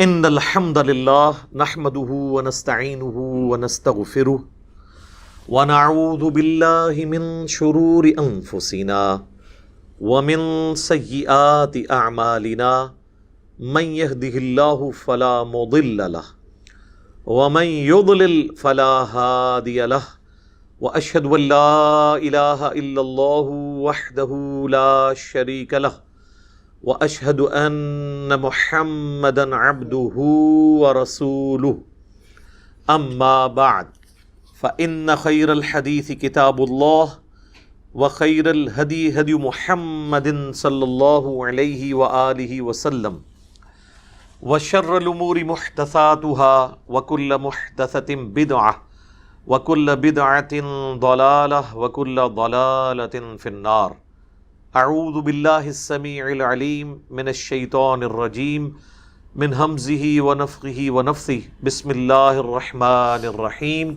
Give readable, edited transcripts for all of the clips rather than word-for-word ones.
ان الحمد للہ نحمده ونستعینه ونستغفره ونعوذ باللہ من شرور انفسنا ومن سیئات اعمالنا من يهده الله فلا مضل له ومن يضلل فلا هادي له واشهد ان لا اله الا الله وحده لا شريك له واشهد ان محمدا عبده ورسوله اما بعد فان خير الحديث كتاب الله وخير الهدي هدي محمد صلى الله عليه واله وسلم وشر الامور محدثاتها وكل محدثة بدعة وكل بدعة ضلالة وكل ضلالة في النار. اعوذ باللہ السمیع العلیم من الشیطان الرجیم من ہمزہ ونفخہ ونفثہ بسم اللہ الرحمن الرحیم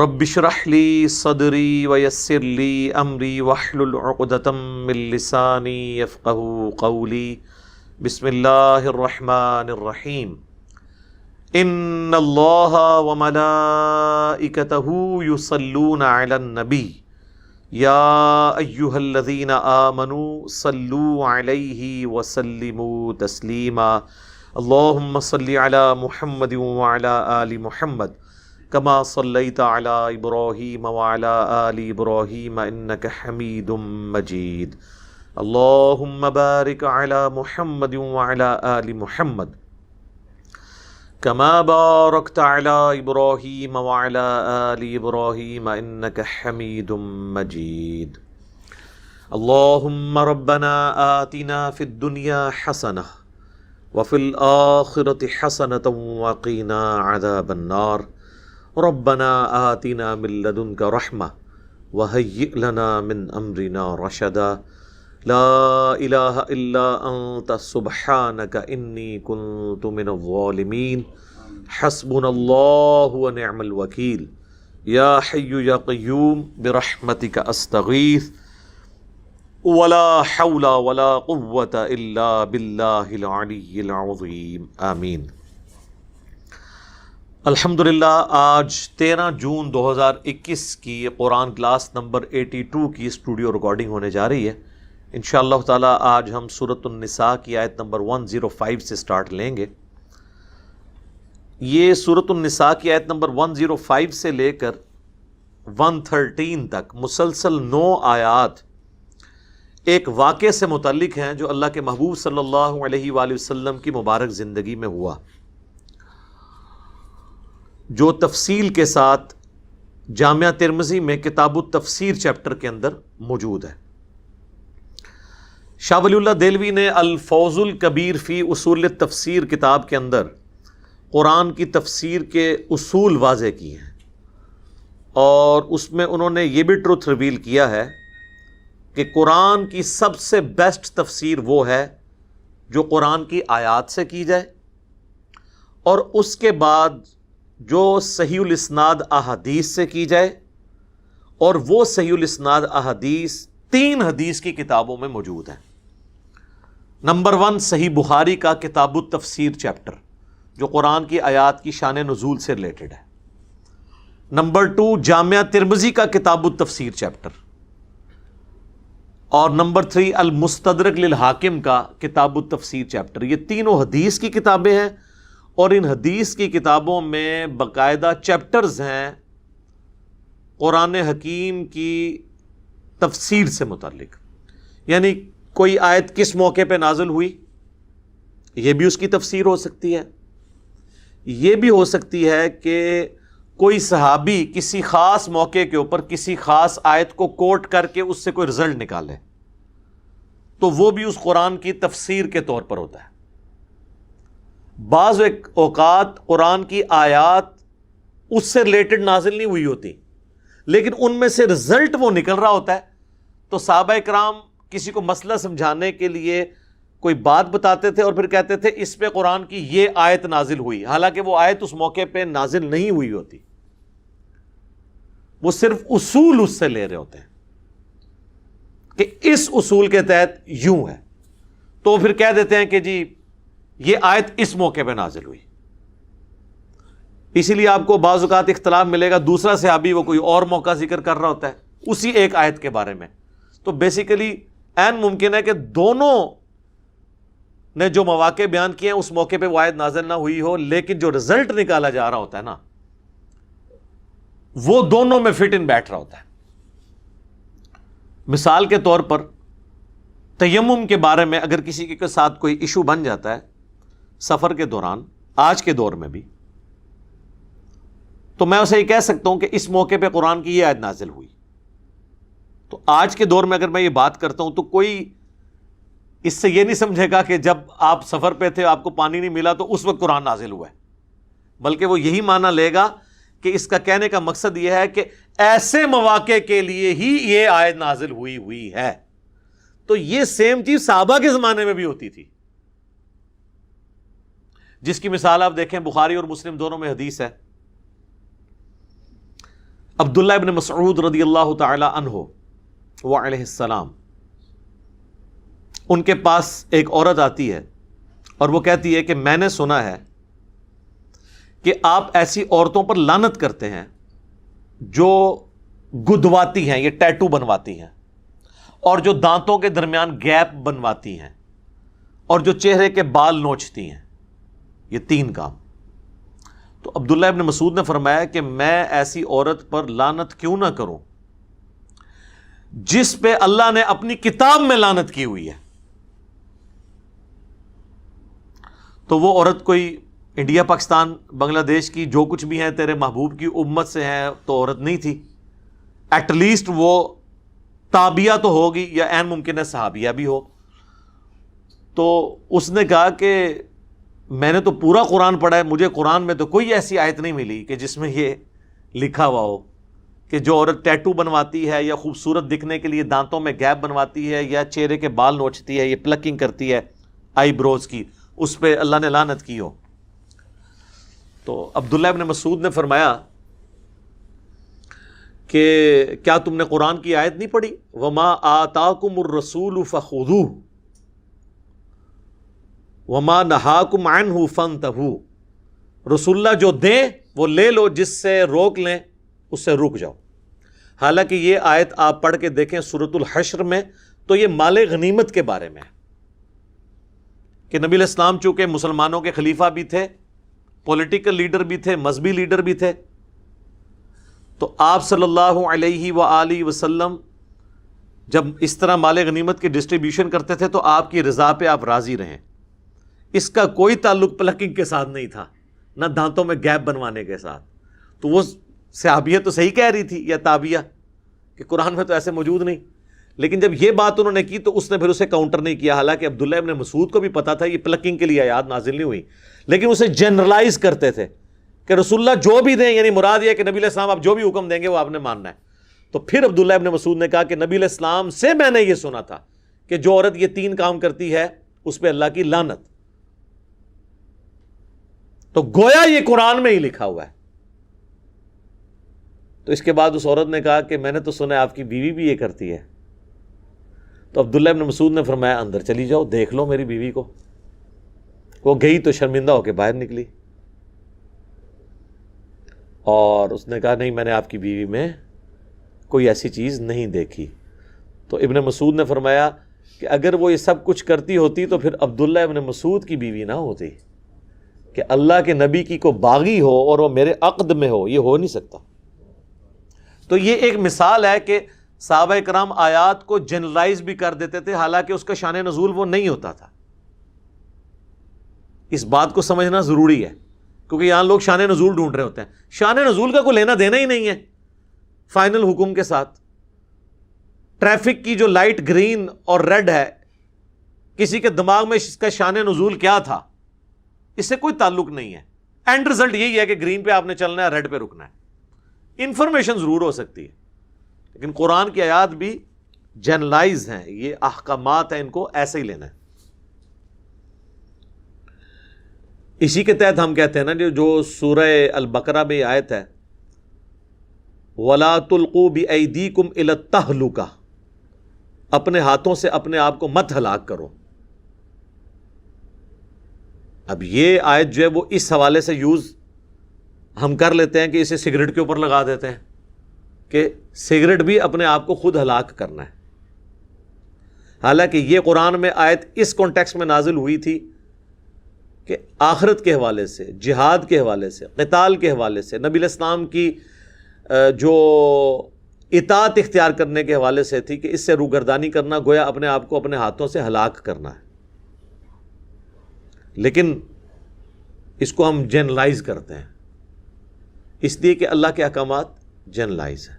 رب اشرح لی صدری ویسر لی امری واحلل عقدۃ من لسانی یفقہوا قولی بسم اللہ الرحمن الرحیم ان اللہ وملائکتہ یصلون علی النبی یا ایہا الذین آمنوا صلوا علیہ وسلموا تسلیما اللہم صل علی محمد وعلی آل محمد کما صلیت علی ابراہیم وعلی آل ابراہیم انک حمید مجید اللہم بارک علی محمد وعلی آل محمد کما بارکت علی ابراہیم وعلی آل ابراہیم انک حمید مجید اللہم ربنا آتنا فی الدنیا حسنہ وفی الآخرۃ حسنۃ وقنا عذاب النار ربنا آتنا من لدنک رحمہ وہیئ لنا من امرنا رشدا لا الہ الا انت سبحانک انی کنت من الظالمین حسبنا اللہ ونعم الوکیل یا حی یا قیوم برحمتک استغیث ولا حول ولا قوة الا باللہ العلی العظیم آمین. الحمدللہ آج 13 جون 2021 کی قرآن کلاس نمبر 82 کی اسٹوڈیو ریکارڈنگ ہونے جا رہی ہے. انشاءاللہ تعالیٰ آج ہم سورۃ النساء کی آیت نمبر 105 سے سٹارٹ لیں گے. یہ سورۃ النساء کی آیت نمبر 105 سے لے کر 113 تک مسلسل 9 آیات ایک واقعے سے متعلق ہیں جو اللہ کے محبوب صلی اللہ علیہ وآلہ وسلم کی مبارک زندگی میں ہوا، جو تفصیل کے ساتھ جامعہ ترمذی میں کتاب التفسیر چیپٹر کے اندر موجود ہے. شاہ ولی اللہ دہلوی نے الفوز الکبیر فی اصول التفسیر کتاب کے اندر قرآن کی تفسیر کے اصول واضح کیے ہیں، اور اس میں انہوں نے یہ بھی ٹروتھ ریویل کیا ہے کہ قرآن کی سب سے بیسٹ تفسیر وہ ہے جو قرآن کی آیات سے کی جائے، اور اس کے بعد جو صحیح الاسناد احادیث سے کی جائے، اور وہ صحیح الاسناد احادیث 3 حدیث کی کتابوں میں موجود ہیں. نمبر 1 صحیح بخاری کا کتاب التفسیر چیپٹر جو قرآن کی آیات کی شان نزول سے ریلیٹڈ ہے. نمبر 2 جامعہ ترمذی کا کتاب التفسیر چیپٹر، اور نمبر 3 المستدرک للحاکم کا کتاب التفسیر چیپٹر. یہ تینوں حدیث کی کتابیں ہیں، اور ان حدیث کی کتابوں میں باقاعدہ چیپٹرز ہیں قرآن حکیم کی تفسیر سے متعلق، یعنی کوئی آیت کس موقع پہ نازل ہوئی یہ بھی اس کی تفسیر ہو سکتی ہے. یہ بھی ہو سکتی ہے کہ کوئی صحابی کسی خاص موقع کے اوپر کسی خاص آیت کو کوٹ کر کے اس سے کوئی رزلٹ نکالے، تو وہ بھی اس قرآن کی تفسیر کے طور پر ہوتا ہے. بعض اوقات قرآن کی آیات اس سے ریلیٹڈ نازل نہیں ہوئی ہوتی، لیکن ان میں سے رزلٹ وہ نکل رہا ہوتا ہے. تو صحابہ کرام کسی کو مسئلہ سمجھانے کے لیے کوئی بات بتاتے تھے اور پھر کہتے تھے اس پہ قرآن کی یہ آیت نازل ہوئی، حالانکہ وہ آیت اس موقع پہ نازل نہیں ہوئی ہوتی، وہ صرف اصول اس سے لے رہے ہوتے ہیں کہ اس اصول کے تحت یوں ہے. تو پھر کہہ دیتے ہیں کہ جی یہ آیت اس موقع پہ نازل ہوئی. اسی لیے آپ کو بعض اوقات اختلاف ملے گا, دوسرا صحابی وہ کوئی اور موقع ذکر کر رہا ہوتا ہے اسی ایک آیت کے بارے میں. تو بیسیکلی عین ممکن ہے کہ دونوں نے جو مواقع بیان کیے ہیں اس موقع پہ وہ آیت نازل نہ ہوئی ہو, لیکن جو رزلٹ نکالا جا رہا ہوتا ہے نا وہ دونوں میں فٹ ان بیٹھ رہا ہوتا ہے. مثال کے طور پر تیمم کے بارے میں اگر کسی کے ساتھ کوئی ایشو بن جاتا ہے سفر کے دوران, آج کے دور میں بھی, تو میں اسے یہ کہہ سکتا ہوں کہ اس موقع پہ قرآن کی یہ آیت نازل ہوئی. تو آج کے دور میں اگر میں یہ بات کرتا ہوں تو کوئی اس سے یہ نہیں سمجھے گا کہ جب آپ سفر پہ تھے آپ کو پانی نہیں ملا تو اس وقت قرآن نازل ہوا ہے, بلکہ وہ یہی معنی لے گا کہ اس کا کہنے کا مقصد یہ ہے کہ ایسے مواقع کے لیے ہی یہ آیت نازل ہوئی ہے. تو یہ سیم چیز صحابہ کے زمانے میں بھی ہوتی تھی, جس کی مثال آپ دیکھیں بخاری اور مسلم دونوں میں حدیث ہے. عبداللہ ابن مسعود رضی اللہ تعالی عنہ وعلیہ السلام, ان کے پاس ایک عورت آتی ہے اور وہ کہتی ہے کہ میں نے سنا ہے کہ آپ ایسی عورتوں پر لعنت کرتے ہیں جو گدواتی ہیں, یہ ٹیٹو بنواتی ہیں, اور جو دانتوں کے درمیان گیپ بنواتی ہیں, اور جو چہرے کے بال نوچتی ہیں. یہ 3 کام. تو عبداللہ ابن مسعود نے فرمایا کہ میں ایسی عورت پر لعنت کیوں نہ کروں جس پہ اللہ نے اپنی کتاب میں لعنت کی ہوئی ہے. تو وہ عورت کوئی انڈیا پاکستان بنگلہ دیش کی جو کچھ بھی ہیں تیرے محبوب کی امت سے ہیں تو عورت نہیں تھی, ایٹ لیسٹ وہ تابعہ تو ہوگی یا عین ممکن ہے صحابیہ بھی ہو. تو اس نے کہا کہ میں نے تو پورا قرآن پڑھا ہے, مجھے قرآن میں تو کوئی ایسی آیت نہیں ملی کہ جس میں یہ لکھا ہوا ہو کہ جو عورت ٹیٹو بنواتی ہے یا خوبصورت دکھنے کے لیے دانتوں میں گیپ بنواتی ہے یا چہرے کے بال نوچتی ہے, یہ پلکنگ کرتی ہے آئی بروز کی, اس پہ اللہ نے لعنت کی ہو. تو عبداللہ ابن مسعود نے فرمایا کہ کیا تم نے قرآن کی آیت نہیں پڑھی, وما آتاکم الرسول فخذوہ وما نہاکم عنہ فانتہوا, رسول اللہ جو دیں وہ لے لو, جس سے روک لیں اس سے رک جاؤ. حالانکہ یہ آیت آپ پڑھ کے دیکھیں سورۃ الحشر میں تو یہ مال غنیمت کے بارے میں ہے کہ نبی علیہ السلام چونکہ مسلمانوں کے خلیفہ بھی تھے, پولیٹیکل لیڈر بھی تھے, مذہبی لیڈر بھی تھے, تو آپ صلی اللہ علیہ وآلہ وسلم جب اس طرح مال غنیمت کی ڈسٹریبیوشن کرتے تھے تو آپ کی رضا پہ آپ راضی رہیں. اس کا کوئی تعلق پلکنگ کے ساتھ نہیں تھا, نہ دانتوں میں گیپ بنوانے کے ساتھ. تو وہ صحابیہ تو صحیح کہہ رہی تھی یا تابعیہ کہ قرآن میں تو ایسے موجود نہیں, لیکن جب یہ بات انہوں نے کی تو اس نے پھر اسے کاؤنٹر نہیں کیا. حالانکہ عبداللہ ابن مسعود کو بھی پتا تھا یہ پلکنگ کے لیے آیات نازل نہیں ہوئی, لیکن اسے جنرلائز کرتے تھے کہ رسول اللہ جو بھی دیں, یعنی مراد یہ کہ نبی علیہ السلام آپ جو بھی حکم دیں گے وہ آپ نے ماننا ہے. تو پھر عبداللہ ابن مسعود نے کہا کہ نبی علیہ السلام سے میں نے یہ سنا تھا کہ جو عورت یہ 3 کام کرتی ہے اس پہ اللہ کی لعنت. تو گویا یہ قرآن میں ہی لکھا ہوا ہے. تو اس کے بعد اس عورت نے کہا کہ میں نے تو سنا ہے آپ کی بیوی بھی یہ کرتی ہے. تو عبداللہ ابن مسعود نے فرمایا اندر چلی جاؤ, دیکھ لو میری بیوی کو. وہ گئی تو شرمندہ ہو کے باہر نکلی اور اس نے کہا نہیں میں نے آپ کی بیوی میں کوئی ایسی چیز نہیں دیکھی. تو ابن مسعود نے فرمایا کہ اگر وہ یہ سب کچھ کرتی ہوتی تو پھر عبداللہ ابن مسعود کی بیوی نہ ہوتی, کہ اللہ کے نبی کی کو باغی ہو اور وہ میرے عقد میں ہو, یہ ہو نہیں سکتا. تو یہ ایک مثال ہے کہ صحابہ کرام آیات کو جنرلائز بھی کر دیتے تھے, حالانکہ اس کا شان نزول وہ نہیں ہوتا تھا. اس بات کو سمجھنا ضروری ہے کیونکہ یہاں لوگ شان نزول ڈھونڈ رہے ہوتے ہیں. شان نزول کا کوئی لینا دینا ہی نہیں ہے فائنل حکم کے ساتھ. ٹریفک کی جو لائٹ گرین اور ریڈ ہے, کسی کے دماغ میں اس کا شان نزول کیا تھا, اس سے کوئی تعلق نہیں ہے. اینڈ رزلٹ یہی ہے کہ گرین پہ آپ نے چلنا ہے, ریڈ پہ رکنا ہے. انفارمیشن ضرور ہو سکتی ہے لیکن قرآن کی آیات بھی جنرلائز ہیں, یہ احکامات ہیں, ان کو ایسے ہی لینا ہے. اسی کے تحت ہم کہتے ہیں نا جو سورہ البقرہ میں آیت ہے وَلَا تُلْقُوا بِأَيْدِيكُمْ إِلَى التَّهْلُكَةِ, اپنے ہاتھوں سے اپنے آپ کو مت ہلاک کرو. اب یہ آیت جو ہے وہ اس حوالے سے یوز ہم کر لیتے ہیں کہ اسے سگریٹ کے اوپر لگا دیتے ہیں کہ سگریٹ بھی اپنے آپ کو خود ہلاک کرنا ہے، حالانکہ یہ قرآن میں آیت اس کانٹیکسٹ میں نازل ہوئی تھی کہ آخرت کے حوالے سے، جہاد کے حوالے سے، قتال کے حوالے سے، نبی علیہ السلام کی جو اطاعت اختیار کرنے کے حوالے سے تھی کہ اس سے روگردانی کرنا گویا اپنے آپ کو اپنے ہاتھوں سے ہلاک کرنا ہے، لیکن اس کو ہم جنرلائز کرتے ہیں اس لیے کہ اللہ کے احکامات جنرلائز ہیں،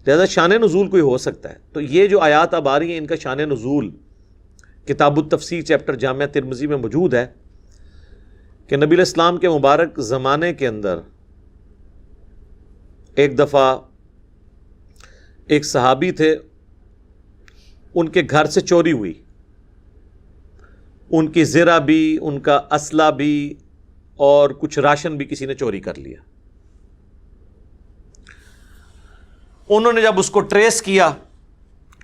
لہذا شان نزول کوئی ہو سکتا ہے۔ تو یہ جو آیات اب آ رہی ہیں ان کا شان نزول کتاب التفسیر چیپٹر جامعہ ترمذی میں موجود ہے کہ نبی علیہ السلام کے مبارک زمانے کے اندر ایک دفعہ ایک صحابی تھے، ان کے گھر سے چوری ہوئی، ان کی زرہ بھی، ان کا اسلحہ بھی اور کچھ راشن بھی کسی نے چوری کر لیا۔ انہوں نے جب اس کو ٹریس کیا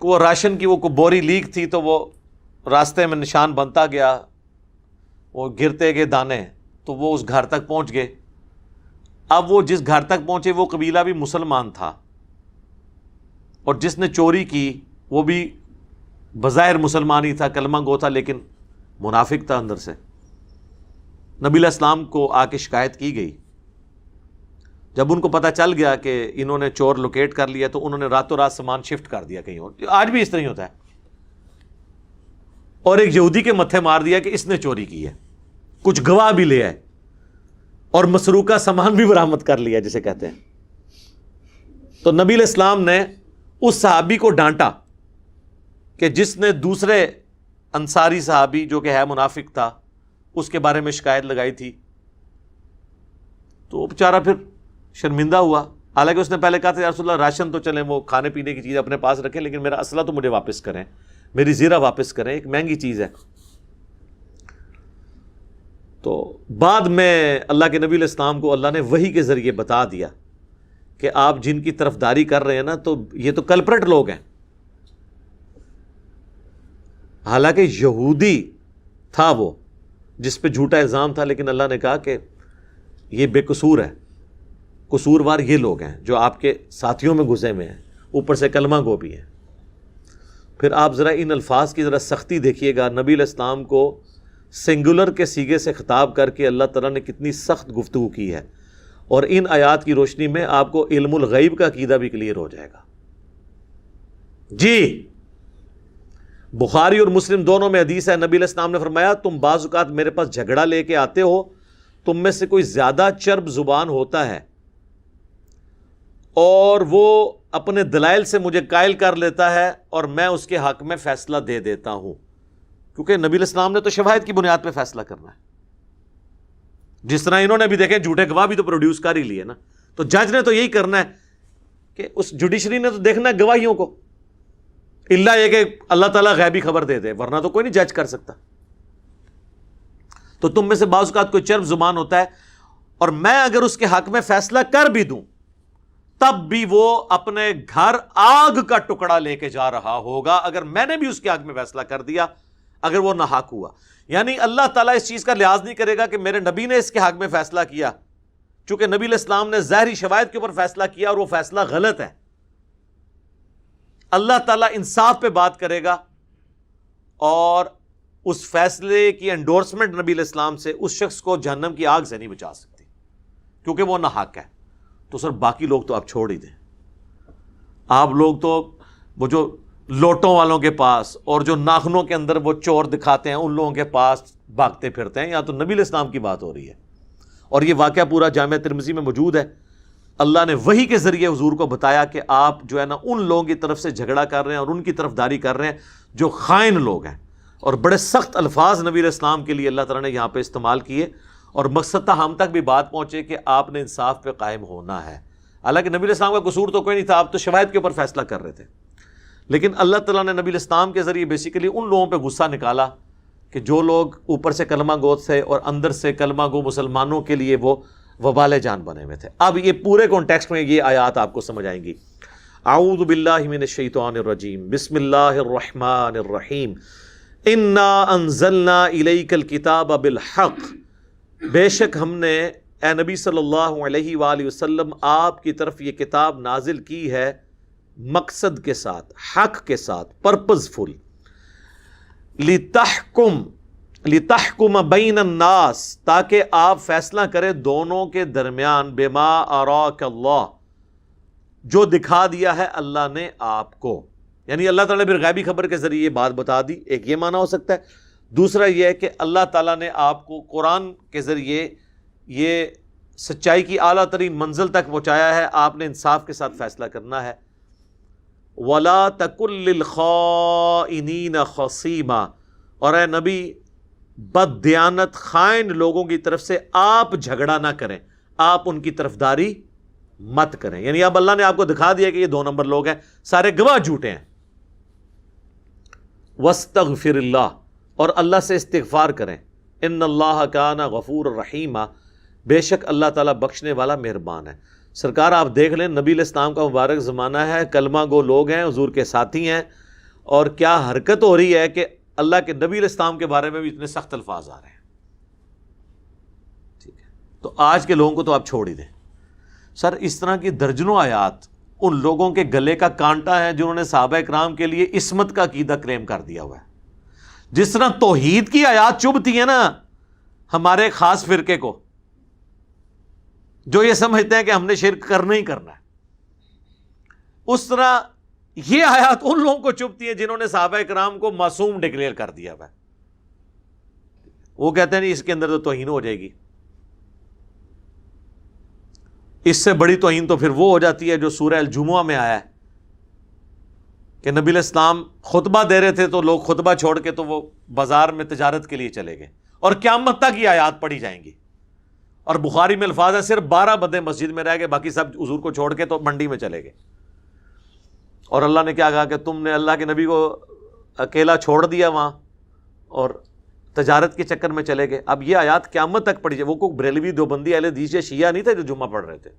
کہ وہ راشن کی وہ کوئی بوری لیک تھی تو وہ راستے میں نشان بنتا گیا، وہ گرتے گئے دانے، تو وہ اس گھر تک پہنچ گئے۔ اب وہ جس گھر تک پہنچے وہ قبیلہ بھی مسلمان تھا اور جس نے چوری کی وہ بھی بظاہر مسلمان ہی تھا، کلمہ گو تھا، لیکن منافق تھا اندر سے۔ نبی علیہ السلام کو آ کے شکایت کی گئی۔ جب ان کو پتہ چل گیا کہ انہوں نے چور لوکیٹ کر لیا تو انہوں نے راتوں رات سامان شفٹ کر دیا کہیں اور، آج بھی اس طرح ہی ہوتا ہے، اور ایک یہودی کے متھے مار دیا کہ اس نے چوری کی ہے، کچھ گواہ بھی لے آئے اور مسروقہ سامان بھی برآمد کر لیا جسے کہتے ہیں۔ تو نبی علیہ السلام نے اس صحابی کو ڈانٹا کہ جس نے دوسرے انصاری صحابی جو کہ ہے منافق تھا اس کے بارے میں شکایت لگائی تھی، تو وہ بیچارہ پھر شرمندہ ہوا، حالانکہ اس نے پہلے کہا تھا یا رسول اللہ راشن تو چلیں وہ کھانے پینے کی چیز اپنے پاس رکھیں، لیکن میرا اسلحہ تو مجھے واپس کریں، میری زیرہ واپس کریں، ایک مہنگی چیز ہے۔ تو بعد میں اللہ کے نبی علیہ السلام کو اللہ نے وحی کے ذریعے بتا دیا کہ آپ جن کی طرفداری کر رہے ہیں نا تو یہ تو کلپرٹ لوگ ہیں، حالانکہ یہودی تھا وہ جس پہ جھوٹا الزام تھا، لیکن اللہ نے کہا کہ یہ بے قصور ہے، قصوروار یہ لوگ ہیں جو آپ کے ساتھیوں میں گھسے ہوئے ہیں، اوپر سے کلمہ گو بھی ہیں۔ پھر آپ ذرا ان الفاظ کی ذرا سختی دیکھیے گا، نبی علیہ السلام کو سنگولر کے سیغے سے خطاب کر کے اللہ تعالیٰ نے کتنی سخت گفتگو کی ہے، اور ان آیات کی روشنی میں آپ کو علم الغیب کا عقیدہ بھی کلیئر ہو جائے گا۔ جی بخاری اور مسلم دونوں میں حدیث ہے، نبی علیہ السلام نے فرمایا تم بعض اوقات میرے پاس جھگڑا لے کے آتے ہو، تم میں سے کوئی زیادہ چرب زبان ہوتا ہے اور وہ اپنے دلائل سے مجھے قائل کر لیتا ہے اور میں اس کے حق میں فیصلہ دے دیتا ہوں، کیونکہ نبی علیہ السلام نے تو شواہد کی بنیاد پہ فیصلہ کرنا ہے۔ جس طرح انہوں نے بھی دیکھیں جھوٹے گواہ بھی تو پروڈیوس کر ہی لیے نا، تو جج نے تو یہی کرنا ہے کہ اس جوڈیشری نے تو دیکھنا ہے گواہیوں کو، اللہ یہ کہ اللہ تعالیٰ غیبی خبر دے دے، ورنہ تو کوئی نہیں جج کر سکتا۔ تو تم میں سے بعض اوقات کوئی چرب زبان ہوتا ہے اور میں اگر اس کے حق میں فیصلہ کر بھی دوں تب بھی وہ اپنے گھر آگ کا ٹکڑا لے کے جا رہا ہوگا اگر میں نے بھی اس کے حق میں فیصلہ کر دیا، اگر وہ ناحق ہوا۔ یعنی اللہ تعالیٰ اس چیز کا لحاظ نہیں کرے گا کہ میرے نبی نے اس کے حق میں فیصلہ کیا، چونکہ نبی علیہ السلام نے ظاہری شواہد کے اوپر فیصلہ کیا اور وہ فیصلہ غلط ہے۔ اللہ تعالیٰ انصاف پہ بات کرے گا اور اس فیصلے کی انڈورسمنٹ نبی علیہ السلام سے اس شخص کو جہنم کی آگ سے نہیں بچا سکتی، کیونکہ وہ ناحق ہے۔ تو سر باقی لوگ تو آپ چھوڑ ہی دیں، آپ لوگ تو وہ جو لوٹوں والوں کے پاس اور جو ناخنوں کے اندر وہ چور دکھاتے ہیں ان لوگوں کے پاس بھاگتے پھرتے ہیں، یا تو نبی علیہ السلام کی بات ہو رہی ہے۔ اور یہ واقعہ پورا جامعہ ترمذی میں موجود ہے، اللہ نے وحی کے ذریعے حضور کو بتایا کہ آپ جو ہے نا ان لوگوں کی طرف سے جھگڑا کر رہے ہیں اور ان کی طرفداری کر رہے ہیں جو خائن لوگ ہیں، اور بڑے سخت الفاظ نبی علیہ السلام کے لیے اللہ تعالیٰ نے یہاں پہ استعمال کیے، اور مقصد تھا ہم تک بھی بات پہنچے کہ آپ نے انصاف پہ قائم ہونا ہے۔ حالانکہ نبی علیہ السلام کا قصور تو کوئی نہیں تھا، آپ تو شواہد کے اوپر فیصلہ کر رہے تھے، لیکن اللہ تعالیٰ نے نبی علیہ السلام کے ذریعے بیسیکلی ان لوگوں پہ غصہ نکالا کہ جو لوگ اوپر سے کلمہ گو تھے اور اندر سے کلمہ گو مسلمانوں کے لیے وہ وبال جان بنے ہوئے تھے۔ اب یہ پورے کانٹیکسٹ میں یہ آیات آپ کو سمجھ آئیں گی۔ اعوذ باللہ من الشیطان الرجیم، بسم اللہ الرحمن الرحیم، انا انزلنا الیک الکتاب بالحق بے شک ہم نے اے نبی صلی اللہ علیہ وآلہ وسلم آپ کی طرف یہ کتاب نازل کی ہے مقصد کے ساتھ، حق کے ساتھ، پرپز فل، لتحکم بین الناس، تاکہ آپ فیصلہ کریں دونوں کے درمیان، بما اراک اللہ، جو دکھا دیا ہے اللہ نے آپ کو، یعنی اللہ تعالیٰ نے پھر غیبی خبر کے ذریعے یہ بات بتا دی، ایک یہ معنی ہو سکتا ہے۔ دوسرا یہ ہے کہ اللہ تعالیٰ نے آپ کو قرآن کے ذریعے یہ سچائی کی اعلیٰ ترین منزل تک پہنچایا ہے، آپ نے انصاف کے ساتھ فیصلہ کرنا ہے۔ وَلَا تَكُن لِّلْخَائِنِينَ خَصِيمًا، اور اے نبی بد دیانت خائن لوگوں کی طرف سے آپ جھگڑا نہ کریں، آپ ان کی طرفداری مت کریں، یعنی اب اللہ نے آپ کو دکھا دیا کہ یہ 2 نمبر لوگ ہیں، سارے گواہ جھوٹے ہیں۔ وَاسْتَغْفِرِ اللَّهِ، اور اللہ سے استغفار کریں، ان اللہ کان غفور رحیما، بے شک اللہ تعالیٰ بخشنے والا مہربان ہے۔ سرکار آپ دیکھ لیں، نبی علیہ السلام کا مبارک زمانہ ہے، کلمہ گو لوگ ہیں، حضور کے ساتھی ہیں، اور کیا حرکت ہو رہی ہے کہ اللہ کے نبی علیہ السلام کے بارے میں بھی اتنے سخت الفاظ آ رہے ہیں۔ ٹھیک ہے، تو آج کے لوگوں کو تو آپ چھوڑ ہی دیں۔ سر اس طرح کی درجنوں آیات ان لوگوں کے گلے کا کانٹا ہے جنہوں نے صحابہ اکرام کے لیے عصمت کا عقیدہ کلیم کر دیا ہوا ہے۔ جس طرح توحید کی آیات چبھتی ہیں نا ہمارے خاص فرقے کو، جو یہ سمجھتے ہیں کہ ہم نے شرک کرنا ہی کرنا ہے، اس طرح یہ آیات ان لوگوں کو چبھتی ہیں جنہوں نے صحابہ اکرام کو معصوم ڈکلیئر کر دیا ہوا ہے۔ وہ کہتے ہیں نہیں، اس کے اندر تو توہین ہو جائے گی۔ اس سے بڑی توہین تو پھر وہ ہو جاتی ہے جو سورہ الجمعہ میں آیا ہے کہ نبی علیہ السلام خطبہ دے رہے تھے تو لوگ خطبہ چھوڑ کے تو وہ بازار میں تجارت کے لیے چلے گئے، اور قیامت تک یہ آیات پڑھی جائیں گی۔ اور بخاری میں الفاظ ہے صرف 12 بندے مسجد میں رہ گئے، باقی سب حضور کو چھوڑ کے تو منڈی میں چلے گئے۔ اور اللہ نے کیا کہا کہ تم نے اللہ کے نبی کو اکیلا چھوڑ دیا وہاں اور تجارت کے چکر میں چلے گئے۔ اب یہ آیات قیامت تک پڑھی جائے۔ وہ کوئی بریلوی دیوبندی اہل حدیث یا شیعہ نہیں تھے جو جمعہ پڑھ رہے تھے۔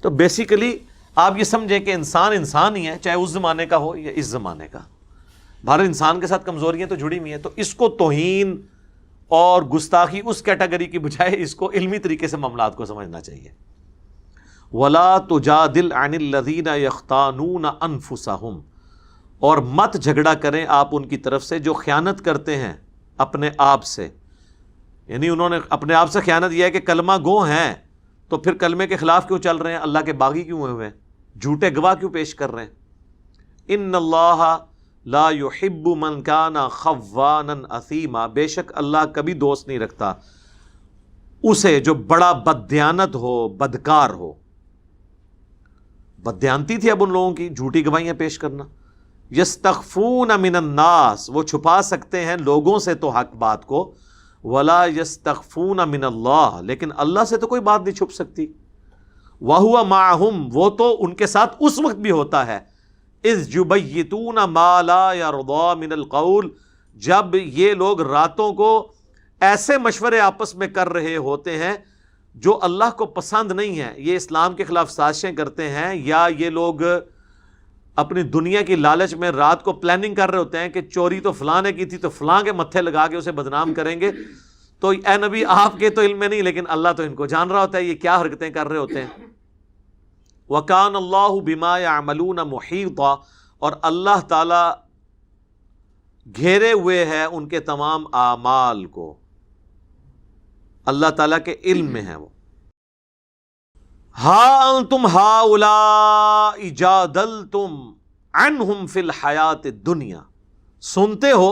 تو بیسیکلی آپ یہ سمجھیں کہ انسان ہی ہے، چاہے اس زمانے کا ہو یا اس زمانے کا، بھارت انسان کے ساتھ کمزوریاں تو جڑی ہوئی ہیں۔ تو اس کو توہین اور گستاخی اس کیٹیگری کی بجائے اس کو علمی طریقے سے معاملات کو سمجھنا چاہیے۔ وَلَا تُجَادِلْ عَنِ الَّذِينَ يَخْتَانُونَ أَنفُسَهُمْ، اور مت جھگڑا کریں آپ ان کی طرف سے جو خیانت کرتے ہیں اپنے آپ سے، یعنی انہوں نے اپنے آپ سے خیانت یہ ہے کہ کلمہ گو ہیں تو پھر کلمے کے خلاف کیوں چل رہے ہیں، اللہ کے باغی کیوں ہوئے ہیں، جھوٹے گواہ کیوں پیش کر رہے ہیں۔ ان اللہ لا يحب من کان خوانا اثیما، بے شک اللہ کبھی دوست نہیں رکھتا اسے جو بڑا بددیانت ہو، بدکار ہو۔ بددیانتی تھی اب ان لوگوں کی، جھوٹی گواہیاں پیش کرنا۔ یستخفون من الناس، وہ چھپا سکتے ہیں لوگوں سے تو حق بات کو، ولا یستخفون من اللہ، لیکن اللہ سے تو کوئی بات نہیں چھپ سکتی۔ وَهُوَ مَعَهُمْ، وہ تو ان کے ساتھ اس وقت بھی ہوتا ہے، اذ یبیتون ما لا یرضی من القول، جب یہ لوگ راتوں کو ایسے مشورے آپس میں کر رہے ہوتے ہیں جو اللہ کو پسند نہیں ہے۔ یہ اسلام کے خلاف سازشیں کرتے ہیں، یا یہ لوگ اپنی دنیا کی لالچ میں رات کو پلاننگ کر رہے ہوتے ہیں کہ چوری تو فلاں نے کی تھی تو فلاں کے متھے لگا کے اسے بدنام کریں گے۔ تو اے نبی آپ کے تو علم میں نہیں، لیکن اللہ تو ان کو جان رہا ہوتا ہے یہ کیا حرکتیں کر رہے ہوتے ہیں۔ وَكَانَ اللَّهُ بِمَا يَعْمَلُونَ مُحِيطًا، اور اللہ تعالی گھیرے ہوئے ہے ان کے تمام اعمال کو، اللہ تعالیٰ کے علم میں ہے وہ۔ ہا انتم ہؤلاء جادلتم عنہم فی الحیات الدنیا، سنتے ہو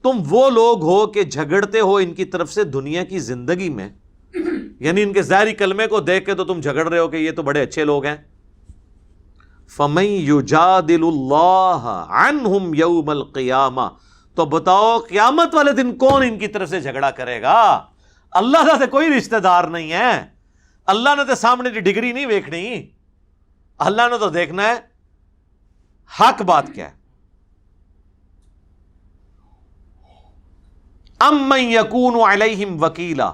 تم وہ لوگ ہو کہ جھگڑتے ہو ان کی طرف سے دنیا کی زندگی میں، یعنی ان کے ظاہری کلمے کو دیکھ کے تو تم جھگڑ رہے ہو کہ یہ تو بڑے اچھے لوگ ہیں۔ فَمَن يُجَادِلُ اللَّهَ عَنْهُمْ يَوْمَ الْقِيَامَةِ، تو بتاؤ قیامت والے دن کون ان کی طرف سے جھگڑا کرے گا؟ اللہ کا تو کوئی رشتہ دار نہیں ہے، اللہ نے تو سامنے کی ڈگری نہیں دیکھنی، اللہ نے تو دیکھنا ہے حق بات کیا ہے۔ اَمَّن يَكُونُ عَلَيْهِمْ وَكِيلًا،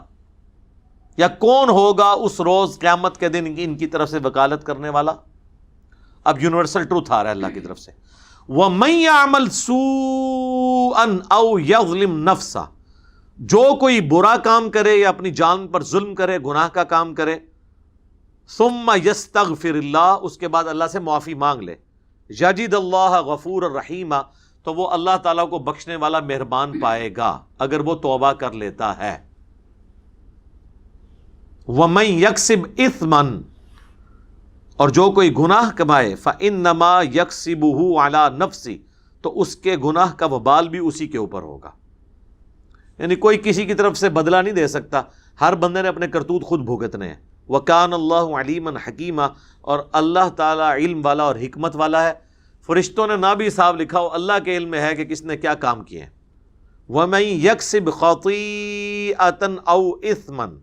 یا کون ہوگا اس روز قیامت کے دن ان کی طرف سے وکالت کرنے والا؟ اب یونیورسل ٹروتھ آ رہا ہے اللہ کی طرف سے، وَمَن يَعْمَلْ سُوءًا أَوْ يَظْلِمْ نَفْسَهُ، جو کوئی برا کام کرے یا اپنی جان پر ظلم کرے، گناہ کا کام کرے، ثم یستغفر اللہ، اس کے بعد اللہ سے معافی مانگ لے، یجد اللہ غفور الرحیم، تو وہ اللہ تعالیٰ کو بخشنے والا مہربان پائے گا اگر وہ توبہ کر لیتا ہے۔ وَمَن یکسب اثما، اور جو کوئی گناہ کمائے، فَإِنَّمَا یکسبہ علی نفسہ، تو اس کے گناہ کا وبال بھی اسی کے اوپر ہوگا۔ یعنی کوئی کسی کی طرف سے بدلہ نہیں دے سکتا، ہر بندے نے اپنے کرتوت خود بھگتنے ہیں۔ وَكَانَ اللَّهُ عَلِيمًا حَكِيمًا، اور اللہ تعالیٰ علم والا اور حکمت والا ہے۔ فرشتوں نے نہ بھی حساب لکھا ہو، اللہ کے علم میں ہے کہ کس نے کیا کام کیے ہیں۔ وَمَن يَكْسِبْ خَطِيئَةً أَوْ إِثْمًا،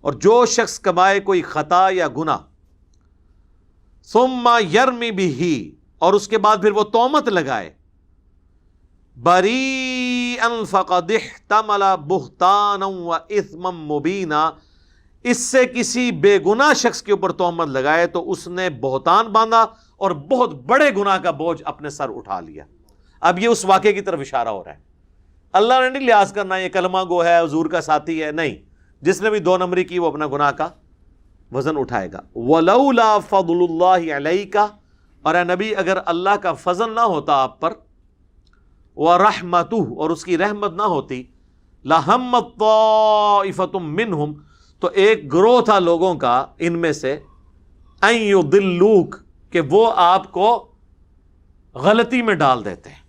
اور جو شخص کمائے کوئی خطا یا گناہ، ثُمَّ يَرْمِ بِهِ، اور اس کے بعد پھر وہ تہمت لگائے، بَرِيئًا فَقَدِ احْتَمَلَ بُهْتَانًا وَإِثْمًا مُبِينًا، اس سے کسی بے گناہ شخص کے اوپر تہمت لگائے تو اس نے بہتان باندھا اور بہت بڑے گناہ کا بوجھ اپنے سر اٹھا لیا۔ اب یہ اس واقعے کی طرف اشارہ ہو رہا ہے۔ اللہ نے نہیں لحاظ کرنا یہ کلمہ گو ہے، حضور کا ساتھی ہے، نہیں، جس نے بھی 2 نمبری کی وہ اپنا گناہ کا وزن اٹھائے گا۔ وَلَوْلَا فَضْلُ اللَّهِ عَلَيْكَ، اور اے نبی اگر اللہ کا فضل نہ ہوتا آپ پر، وَرَحْمَتُهُ، اور اس کی رحمت نہ ہوتی، لَهَمَّتْ طَائِفَةٌ مِّنْهُمْ، تو ایک گروہ تھا لوگوں کا ان میں سے، ان یضلوک، کہ وہ آپ کو غلطی میں ڈال دیتے ہیں۔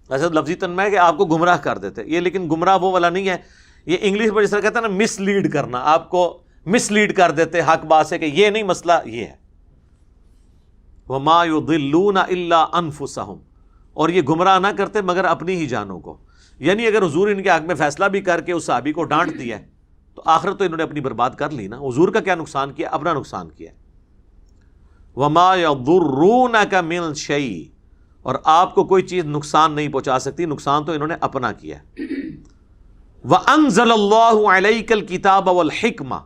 ایسا لفظی تنمہ ہے کہ آپ کو گمراہ کر دیتے، یہ لیکن گمراہ وہ والا نہیں ہے، یہ انگلش میں جس طرح کہتے ہیں نا مس لیڈ کرنا، آپ کو مس لیڈ کر دیتے حق بات سے کہ یہ نہیں مسئلہ یہ ہے۔ وما یضلون الا انفسهم، اور یہ گمراہ نہ کرتے مگر اپنی ہی جانوں کو۔ یعنی اگر حضور ان کے حق میں فیصلہ بھی کر کے اس صحابی کو ڈانٹ دیا ہے تو آخرت تو انہوں نے اپنی برباد کر لی نا، حضور کا کیا نقصان کیا؟ اپنا نقصان کیا۔ وما یضرونک من شیء، اور آپ کو کوئی چیز نقصان نہیں پہنچا سکتی، نقصان تو انہوں نے اپنا کیا۔ وانزل اللہ علیک الکتاب والحکمہ،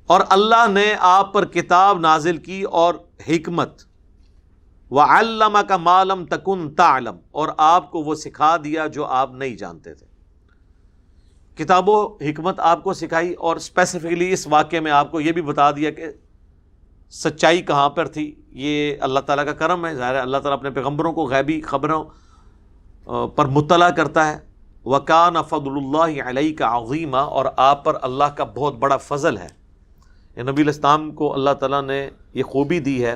اور اللہ نے آپ پر کتاب نازل کی اور حکمت۔ وعلمک ما لم تکن تعلم، اور آپ کو وہ سکھا دیا جو آپ نہیں جانتے تھے۔ کتاب و حکمت آپ کو سکھائی، اور اسپیسیفکلی اس واقعے میں آپ کو یہ بھی بتا دیا کہ سچائی کہاں پر تھی۔ یہ اللہ تعالیٰ کا کرم ہے، ظاہر ہے اللہ تعالیٰ اپنے پیغمبروں کو غیبی خبروں پر مطلع کرتا ہے۔ وَكَانَ فَضْلُ اللَّهِ عَلَيْكَ عَظِيمًا، اور آپ پر اللہ کا بہت بڑا فضل ہے۔ نبی علیہ السلام کو اللہ تعالیٰ نے یہ خوبی دی ہے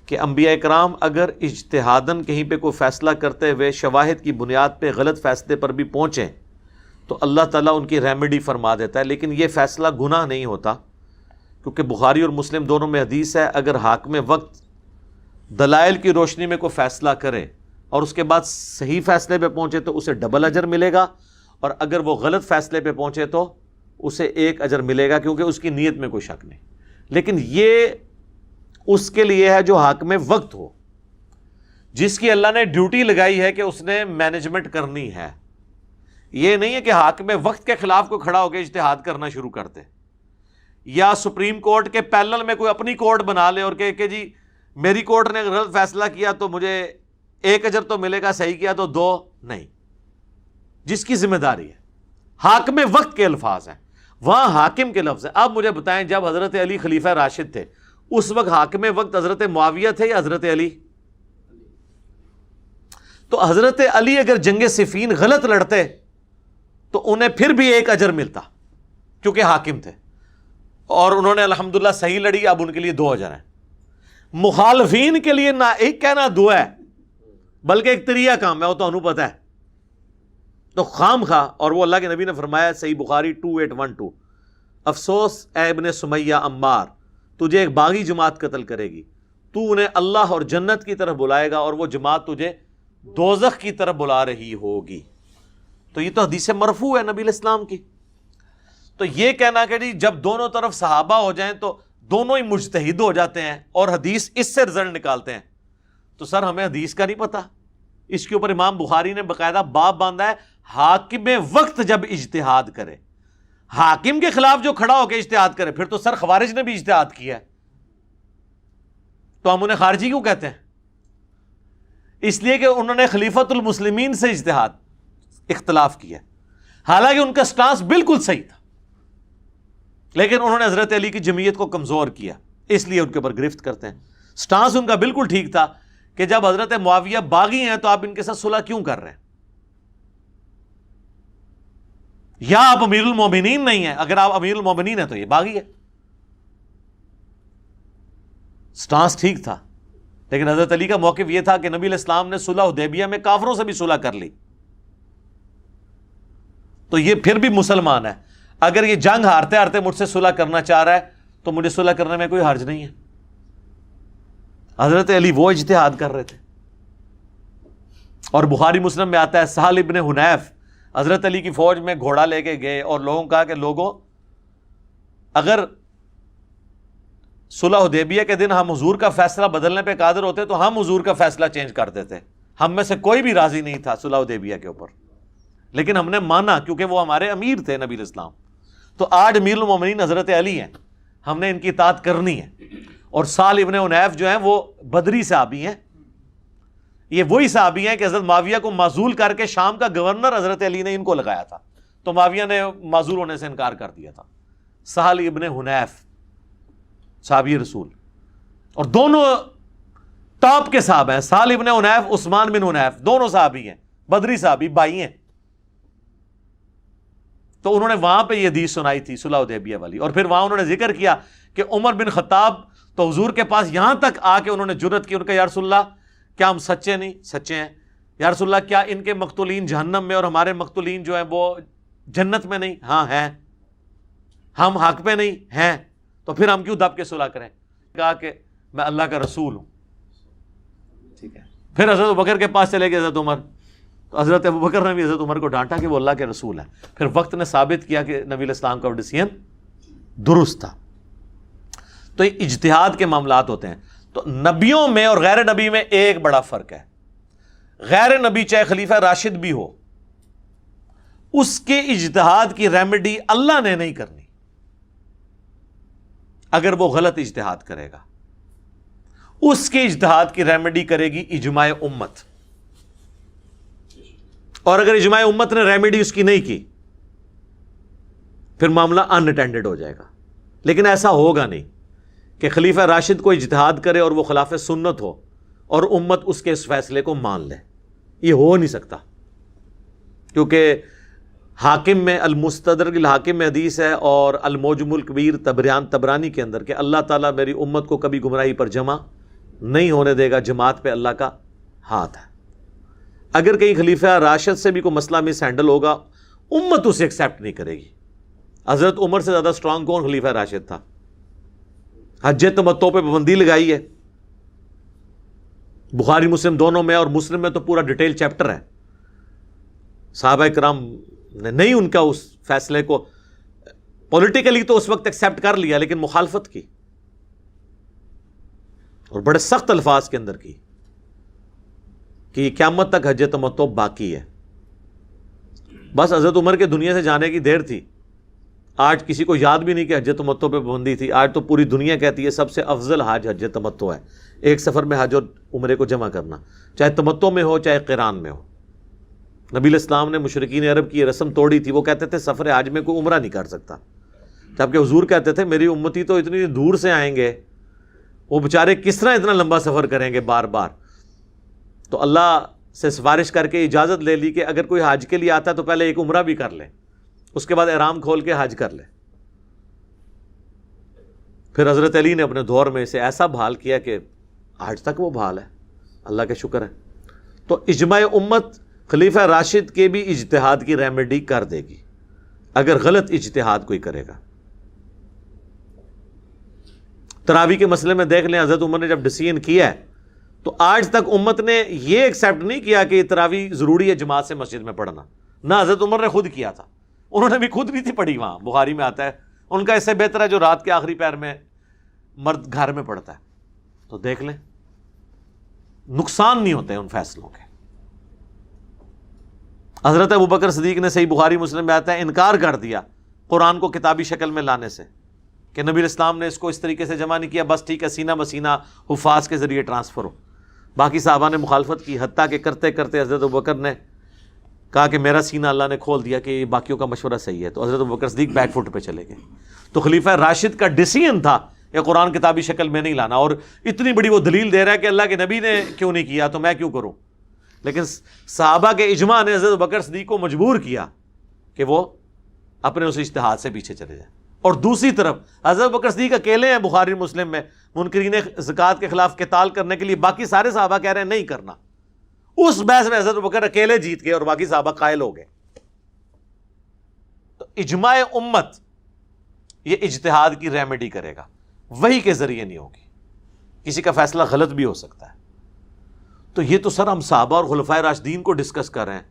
کہ انبیاء کرام اگر اجتہاداً کہیں پہ کوئی فیصلہ کرتے ہوئے شواہد کی بنیاد پہ غلط فیصلے پر بھی پہنچیں تو اللہ تعالیٰ ان کی ریمیڈی فرما دیتا ہے، لیکن یہ فیصلہ گناہ نہیں ہوتا، کیونکہ بخاری اور مسلم دونوں میں حدیث ہے اگر حاکم وقت دلائل کی روشنی میں کوئی فیصلہ کرے اور اس کے بعد صحیح فیصلے پہ پہنچے تو اسے ڈبل اجر ملے گا، اور اگر وہ غلط فیصلے پہ پہنچے تو اسے 1 اجر ملے گا، کیونکہ اس کی نیت میں کوئی شک نہیں۔ لیکن یہ اس کے لیے ہے جو حاکم وقت ہو، جس کی اللہ نے ڈیوٹی لگائی ہے کہ اس نے مینجمنٹ کرنی ہے۔ یہ نہیں ہے کہ حاکم وقت کے خلاف کوئی کھڑا ہو کے اجتہاد کرنا شروع کرتے، یا سپریم کورٹ کے پینل میں کوئی اپنی کورٹ بنا لے اور کہ جی میری کورٹ نے غلط فیصلہ کیا تو مجھے 1 اجر تو ملے گا، صحیح کیا تو 2، نہیں۔ جس کی ذمہ داری ہے حاکم وقت کے الفاظ ہیں، وہاں حاکم کے لفظ ہیں۔ اب مجھے بتائیں جب حضرت علی خلیفہ راشد تھے اس وقت حاکم وقت حضرت معاویہ تھے یا حضرت علی؟ تو حضرت علی اگر جنگ صفین غلط لڑتے تو انہیں پھر بھی 1 اجر ملتا کیونکہ حاکم تھے، اور انہوں نے الحمدللہ صحیح لڑی، اب ان کے لیے 2 اجر ہیں۔ مخالفین کے لیے نہ ایک کہنا 2 ہے بلکہ ایک طریقہ کام ہے، وہ تو انہوں پتہ ہے، تو خام خواہ۔ اور وہ اللہ کے نبی نے فرمایا صحیح بخاری 2812، افسوس اے ابن سمیہ عمار، تجھے ایک باغی جماعت قتل کرے گی، تو انہیں اللہ اور جنت کی طرف بلائے گا اور وہ جماعت تجھے دوزخ کی طرف بلا رہی ہوگی۔ تو یہ تو حدیث مرفوع ہے نبی علیہ السلام کی۔ تو یہ کہنا کہ جی جب دونوں طرف صحابہ ہو جائیں تو دونوں ہی مجتہد ہو جاتے ہیں اور حدیث اس سے رزلٹ نکالتے ہیں، تو سر ہمیں حدیث کا نہیں پتہ۔ اس کے اوپر امام بخاری نے باقاعدہ باب باندھا ہے، حاکم وقت جب اجتہاد کرے، حاکم کے خلاف جو کھڑا ہو کے اجتہاد کرے، پھر تو سر خوارج نے بھی اجتہاد کیا ہے، تو ہم انہیں خارجی کیوں کہتے ہیں؟ اس لیے کہ انہوں نے خلیفۃ المسلمین سے اجتہاد، اختلاف کیا، حالانکہ ان کا سٹانس بالکل صحیح تھا، لیکن انہوں نے حضرت علی کی جمعیت کو کمزور کیا، اس لیے ان کے اوپر گرفت کرتے ہیں۔ سٹانس ان کا بالکل ٹھیک تھا کہ جب حضرت معاویہ باغی ہیں تو آپ ان کے ساتھ صلح کیوں کر رہے ہیں؟ یا آپ امیر المومنین نہیں ہیں، اگر آپ امیر المومنین ہیں تو یہ باغی ہے۔ سٹانس ٹھیک تھا، لیکن حضرت علی کا موقف یہ تھا کہ نبی علیہ السلام نے صلح حدیبیہ میں کافروں سے بھی صلح کر لی، تو یہ پھر بھی مسلمان ہے، اگر یہ جنگ ہارتے ہارتے مجھ سے صلح کرنا چاہ رہا ہے تو مجھے صلح کرنے میں کوئی حرج نہیں ہے۔ حضرت علی وہ اجتہاد کر رہے تھے۔ اور بخاری مسلم میں آتا ہے سہل ابن حنیف حضرت علی کی فوج میں گھوڑا لے کے گئے اور لوگوں کہا کہ لوگوں، اگر صلح حدیبیہ کے دن ہم حضور کا فیصلہ بدلنے پہ قادر ہوتے تو ہم حضور کا فیصلہ چینج کر دیتے، ہم میں سے کوئی بھی راضی نہیں تھا صلح حدیبیہ کے اوپر، لیکن ہم نے مانا کیونکہ وہ ہمارے امیر تھے نبی علیہ السلام۔ تو آج امیر المومنین حضرت علی ہیں، ہم نے ان کی اطاعت کرنی ہے۔ اور سہل ابن حنیف جو ہیں وہ بدری صحابی ہیں، یہ وہی صحابی ہیں کہ حضرت معاویہ کو معزول کر کے شام کا گورنر حضرت علی نے ان کو لگایا تھا، تو معاویہ نے معزول ہونے سے انکار کر دیا تھا۔ سہل ابن حنیف صحابی رسول، اور دونوں ٹاپ کے صحابہ ہیں، سہل ابن حنیف، عثمان بن حنیف، دونوں صحابی ہیں، بدری صحابی بھائی ہیں۔ تو انہوں نے وہاں پہ یہ حدیث سنائی تھی صلح حدیبیہ والی، اور پھر وہاں انہوں نے ذکر کیا کہ عمر بن خطاب تو حضور کے پاس یہاں تک آ کے انہوں نے جرأت کی، ان کا یا رسول اللہ کیا ہم سچے نہیں؟ سچے ہیں۔ یا رسول اللہ کیا ان کے مقتولین جہنم میں اور ہمارے مقتولین جو ہیں وہ جنت میں نہیں؟ ہاں ہیں۔ ہم حق پہ نہیں ہیں، تو پھر ہم کیوں دب کے صلح کریں؟ کہا کہ میں اللہ کا رسول ہوں، ٹھیک ہے۔ پھر حضرت ابوبکر کے پاس چلے گئے حضرت عمر، تو حضرت ابوبکر نے بھی حضرت عمر کو ڈانٹا کہ وہ اللہ کے رسول ہیں۔ پھر وقت نے ثابت کیا کہ نبی علیہ السلام کا ڈیسیژن درست تھا۔ تو یہ اجتہاد کے معاملات ہوتے ہیں۔ تو نبیوں میں اور غیر نبی میں ایک بڑا فرق ہے، غیر نبی چاہے خلیفہ راشد بھی ہو، اس کے اجتہاد کی ریمیڈی اللہ نے نہیں کرنی۔ اگر وہ غلط اجتہاد کرے گا، اس کے اجتہاد کی ریمیڈی کرے گی اجماع امت، اور اگر اجماع امت نے ریمیڈی اس کی نہیں کی پھر معاملہ ان اٹینڈڈ ہو جائے گا۔ لیکن ایسا ہوگا نہیں کہ خلیفہ راشد کو اجتہاد کرے اور وہ خلاف سنت ہو اور امت اس کے اس فیصلے کو مان لے، یہ ہو نہیں سکتا، کیونکہ حاکم میں المستدرک الحاکم میں حدیث ہے اور المعجم الکبیر طبرانی کے اندر کہ اللہ تعالیٰ میری امت کو کبھی گمراہی پر جمع نہیں ہونے دے گا، جماعت پہ اللہ کا ہاتھ ہے۔ اگر کہیں خلیفہ راشد سے بھی کوئی مسئلہ مس ہینڈل ہوگا، امت اسے ایکسیپٹ نہیں کرے گی۔ حضرت عمر سے زیادہ سٹرانگ کون خلیفہ راشد تھا؟ حج تمتع پہ پابندی لگائی ہے، بخاری مسلم دونوں میں، اور مسلم میں تو پورا ڈیٹیل چیپٹر ہے۔ صحابہ کرام نے نہیں ان کا اس فیصلے کو پولیٹیکلی تو اس وقت ایکسیپٹ کر لیا، لیکن مخالفت کی، اور بڑے سخت الفاظ کے اندر کی کہ یہ قیامت تک حج تمتع باقی ہے۔ بس حضرت عمر کے دنیا سے جانے کی دیر تھی، آج کسی کو یاد بھی نہیں کہ حج تمتع پہ پابندی تھی۔ آج تو پوری دنیا کہتی ہے سب سے افضل حج تمتع ہے، ایک سفر میں حج اور عمرے کو جمع کرنا، چاہے تمتع میں ہو چاہے قران میں ہو۔ نبی علیہ السلام نے مشرکین عرب کی یہ رسم توڑی تھی، وہ کہتے تھے سفر حج میں کوئی عمرہ نہیں کر سکتا، جبکہ حضور کہتے تھے میری امتی تو اتنی دور سے آئیں گے، وہ بیچارے کس طرح اتنا لمبا سفر کریں گے بار بار۔ تو اللہ سے سفارش کر کے اجازت لے لی کہ اگر کوئی حج کے لیے آتا ہے تو پہلے ایک عمرہ بھی کر لے، اس کے بعد احرام کھول کے حج کر لے۔ پھر حضرت علی نے اپنے دور میں اسے ایسا بحال کیا کہ آج تک وہ بحال ہے، اللہ کا شکر ہے۔ تو اجماع امت خلیفہ راشد کے بھی اجتہاد کی ریمیڈی کر دے گی اگر غلط اجتہاد کوئی کرے گا۔ تراویح کے مسئلے میں دیکھ لیں، حضرت عمر نے جب ڈیسیژن کیا ہے تو آج تک امت نے یہ ایکسیپٹ نہیں کیا کہ تراویح ضروری ہے جماعت سے مسجد میں پڑھنا، نہ حضرت عمر نے خود کیا تھا، انہوں نے بھی خود نہیں تھی پڑھی، وہاں بخاری میں آتا ہے ان کا اس سے بہتر ہے جو رات کے آخری پہر میں مرد گھر میں پڑھتا ہے۔ تو دیکھ لیں نقصان نہیں ہوتے ان فیصلوں کے۔ حضرت ابوبکر صدیق نے صحیح بخاری مسلم میں آتا ہے انکار کر دیا قرآن کو کتابی شکل میں لانے سے، کہ نبی اسلام نے اس کو اس طریقے سے جمع نہیں کیا، بس ٹھیک ہے سینہ بسینہ حفاظ کے ذریعے ٹرانسفر ہو۔ باقی صحابہ نے مخالفت کی، حتیٰ کہ کرتے کرتے حضرت ابوبکر نے کہا کہ میرا سینہ اللہ نے کھول دیا کہ باقیوں کا مشورہ صحیح ہے، تو حضرت ابوبکر صدیق بیک فٹ پہ چلے گئے. تو خلیفہ راشد کا ڈیسیژن تھا کہ قرآن کتابی شکل میں نہیں لانا، اور اتنی بڑی وہ دلیل دے رہا ہے کہ اللہ کے نبی نے کیوں نہیں کیا تو میں کیوں کروں. لیکن صحابہ کے اجماع نے حضرت ابوبکر صدیق کو مجبور کیا کہ وہ اپنے اس اجتہاد سے پیچھے چلے جائیں. اور دوسری طرف حضرت ابوبکر صدیق اکیلے ہیں بخاری مسلم میں منکرین زکوٰۃ کے خلاف قتال کرنے کے لیے، باقی سارے صحابہ کہہ رہے ہیں نہیں کرنا. اس بحث میں حضرت ابوبکر اکیلے جیت گئے اور باقی صحابہ قائل ہو گئے. تو اجماع امت یہ اجتہاد کی ریمیڈی کرے گا، وہی کے ذریعے نہیں ہوگی. کسی کا فیصلہ غلط بھی ہو سکتا ہے. تو یہ تو سر ہم صحابہ اور خلفائے راشدین کو ڈسکس کر رہے ہیں.